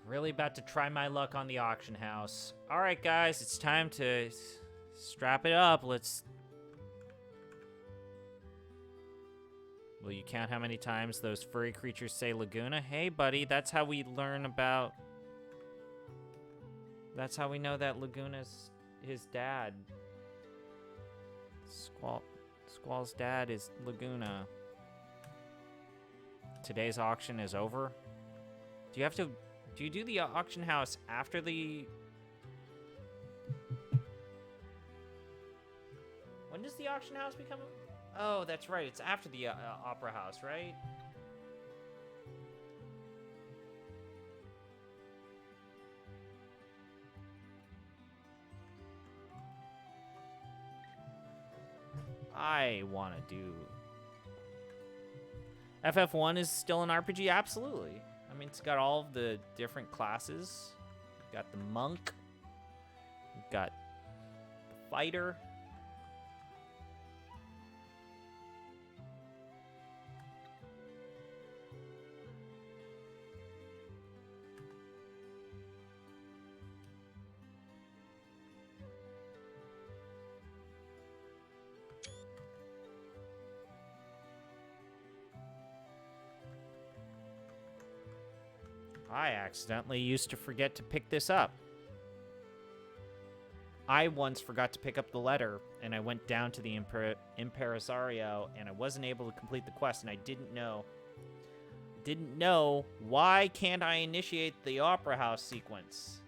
Really about to try my luck on the auction house. All right, guys, it's time to strap it up. Let's... Will you count how many times those furry creatures say Laguna? Hey, buddy, that's how we learn about... That's how we know that Laguna's his dad. Squall's dad is Laguna. Today's auction is over. Do you have to... Do you do the auction house after the... When does the auction house become... Oh, that's right. It's after the opera house, right? I want to do... FF1 is still an RPG? Absolutely. I mean, it's got all of the different classes. You've got the monk. You've got the fighter. I accidentally used to forget to pick this up. I once forgot to pick up the letter, and I went down to the Impresario, and I wasn't able to complete the quest, and I didn't know. Why can't I initiate the Opera House sequence?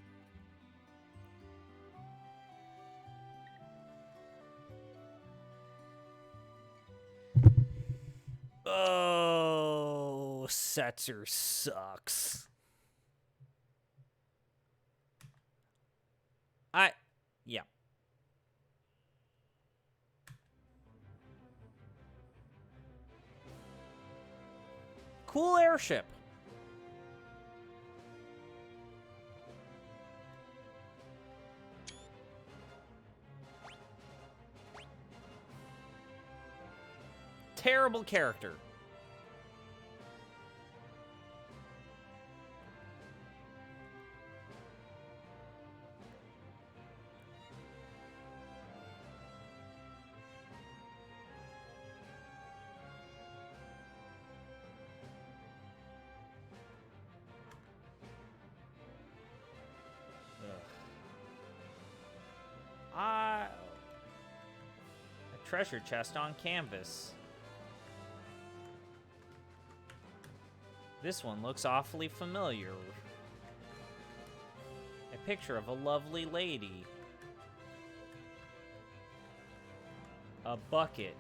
Oh, Setzer sucks. Yeah. Cool airship. Terrible character. A treasure chest on canvas. This one looks awfully familiar. A picture of a lovely lady. A bucket.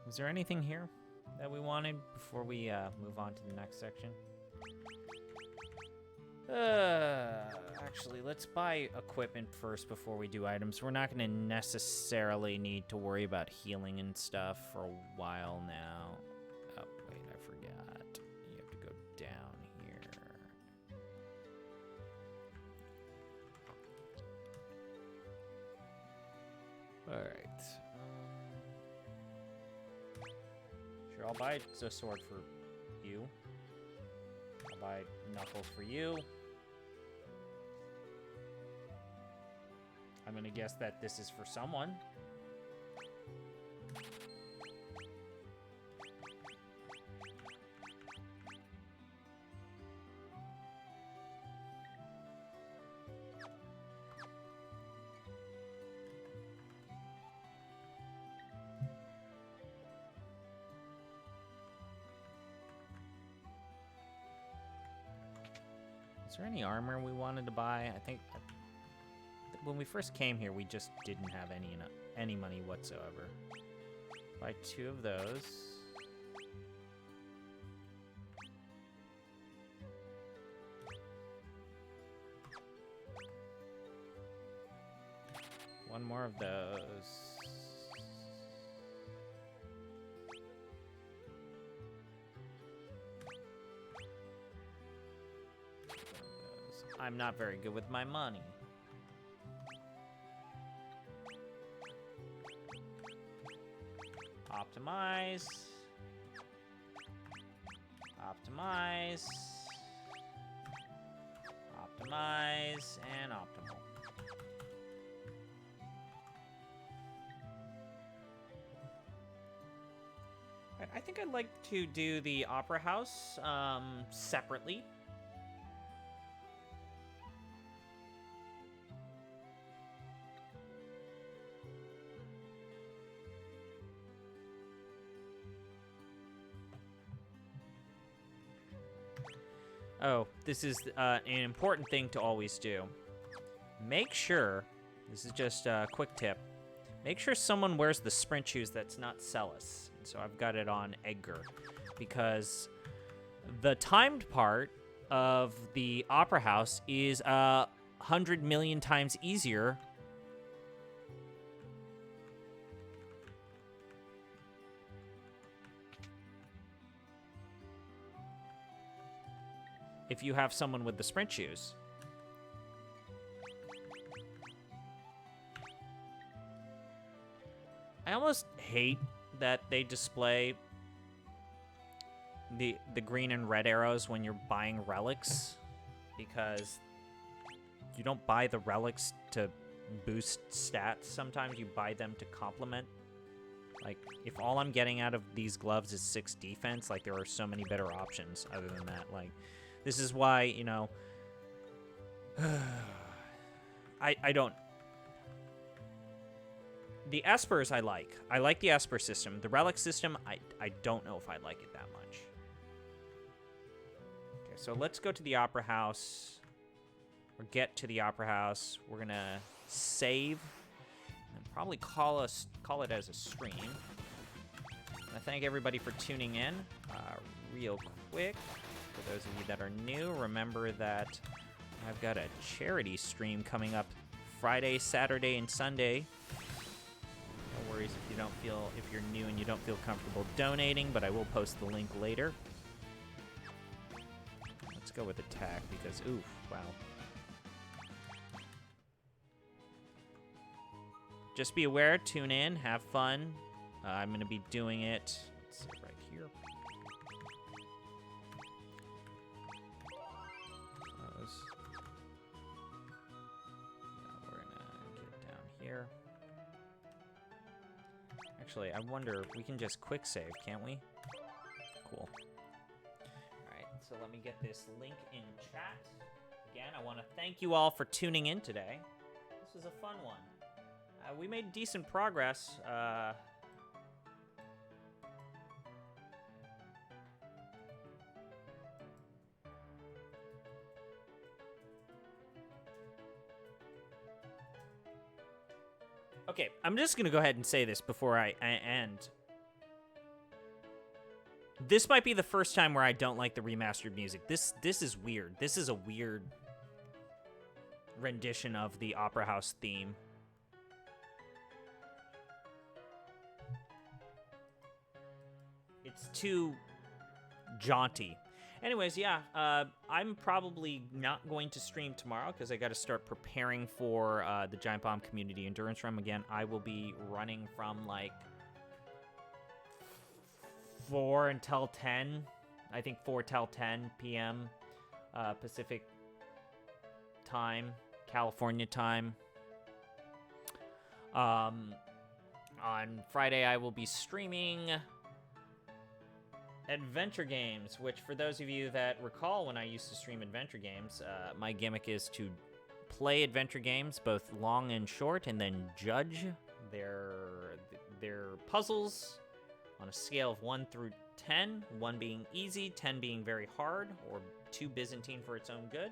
Was there anything here that we wanted before we move on to the next section? Actually, let's buy equipment first before we do items. We're not going to necessarily need to worry about healing and stuff for a while now. Oh, wait, I forgot. You have to go down here. All right. Sure, I'll buy a sword for you. I'll buy knuckles for you. I'm gonna guess that this is for someone. Is there any armor we wanted to buy? I think when we first came here, we just didn't have any money whatsoever. Buy 2 of those. One more of those. I'm not very good with my money. Optimize. Optimize. Optimize. And optimal. I think I'd like to do the Opera House separately. Oh, this is an important thing to always do. Make sure, this is just a quick tip, make sure someone wears the sprint shoes that's not Celis. So I've got it on Edgar, because the timed part of the Opera House is 100 million times easier if you have someone with the sprint shoes. I almost hate that they display the green and red arrows when you're buying relics, because you don't buy the relics to boost stats. Sometimes you buy them to complement. Like, if all I'm getting out of these gloves is 6 defense, like, there are so many better options other than that. Like, this is why, you know, I don't... The Espers I like. I like the Esper system. The Relic system, I don't know if I like it that much. Okay, so let's go to the Opera House. or get to the Opera House. We're gonna save and probably call it as a stream. I thank everybody for tuning in. Real quick, for those of you that are new, remember that I've got a charity stream coming up Friday, Saturday, and Sunday. No worries if you're new and you don't feel comfortable donating, but I will post the link later. Let's go with attack because, oof, wow. Just be aware, tune in, have fun. I'm going to be doing it, let's see, right here. We're going to get down here. Actually, I wonder if we can just quick save, can't we? Cool. Alright, so let me get this link in chat. Again, I want to thank you all for tuning in today. This was a fun one. We made decent progress. Okay, I'm just going to go ahead and say this before I end. This might be the first time where I don't like the remastered music. This is weird. This is a weird rendition of the Opera House theme. It's too jaunty. Anyways, yeah, I'm probably not going to stream tomorrow because I got to start preparing for the Giant Bomb Community Endurance Run. Again, I will be running from like 4 until 10. I think 4 till 10 p.m. Pacific time, California time. On Friday, I will be streaming adventure games, which for those of you that recall when I used to stream adventure games, my gimmick is to play adventure games, both long and short, and then judge their puzzles on a scale of 1 through 10, 1 being easy, 10 being very hard, or too Byzantine for its own good.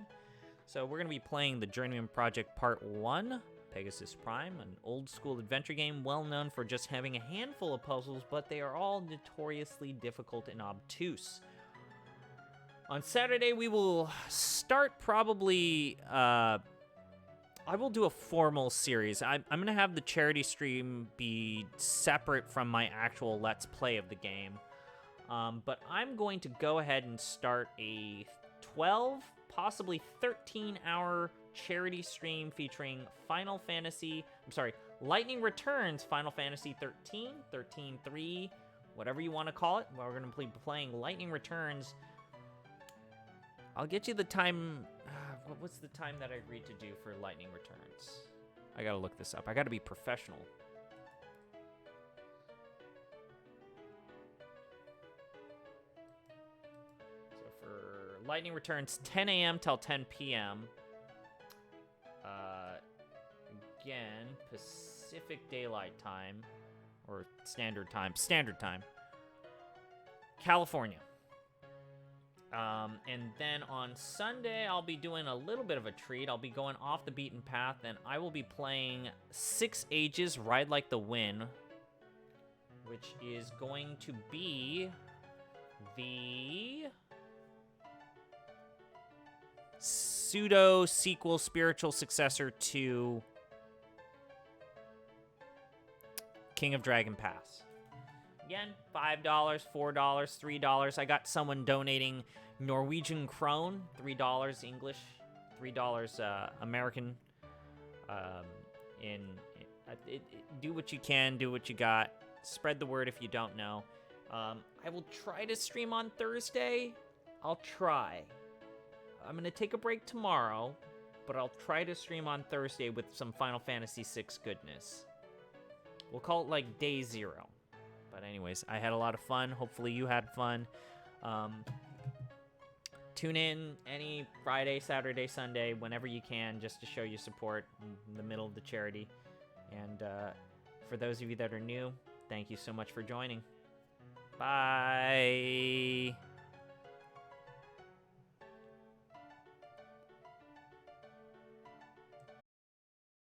So we're going to be playing the Journeyman Project Part 1, Pegasus Prime, an old-school adventure game well known for just having a handful of puzzles, but they are all notoriously difficult and obtuse. On Saturday, we will start probably... I will do a formal series. I'm going to have the charity stream be separate from my actual Let's Play of the game. But I'm going to go ahead and start a 12, possibly 13-hour charity stream featuring Lightning Returns Final Fantasy 13, 13-3, whatever you want to call it. We're going to be playing Lightning Returns. I'll get you the time. What's the time that I agreed to do for Lightning Returns? I got to look this up. I got to be professional. So for Lightning Returns, 10 a.m. till 10 p.m. Again, Pacific Daylight Time, or Standard Time, California. And then on Sunday, I'll be doing a little bit of a treat. I'll be going off the beaten path, and I will be playing 6 Ages Ride Like the Wind, which is going to be the pseudo-sequel spiritual successor to King of Dragon Pass. Again, $5, $4, $3. I got someone donating Norwegian krone, $3 English, $3 American. Do what you can, do what you got. Spread the word if you don't know. I will try to stream on Thursday. I'll try. I'm going to take a break tomorrow, but I'll try to stream on Thursday with some Final Fantasy VI goodness. We'll call it like day 0. But anyways, I had a lot of fun. Hopefully you had fun. Tune in any Friday, Saturday, Sunday, whenever you can, just to show your support in the middle of the charity. And for those of you that are new, thank you so much for joining. Bye.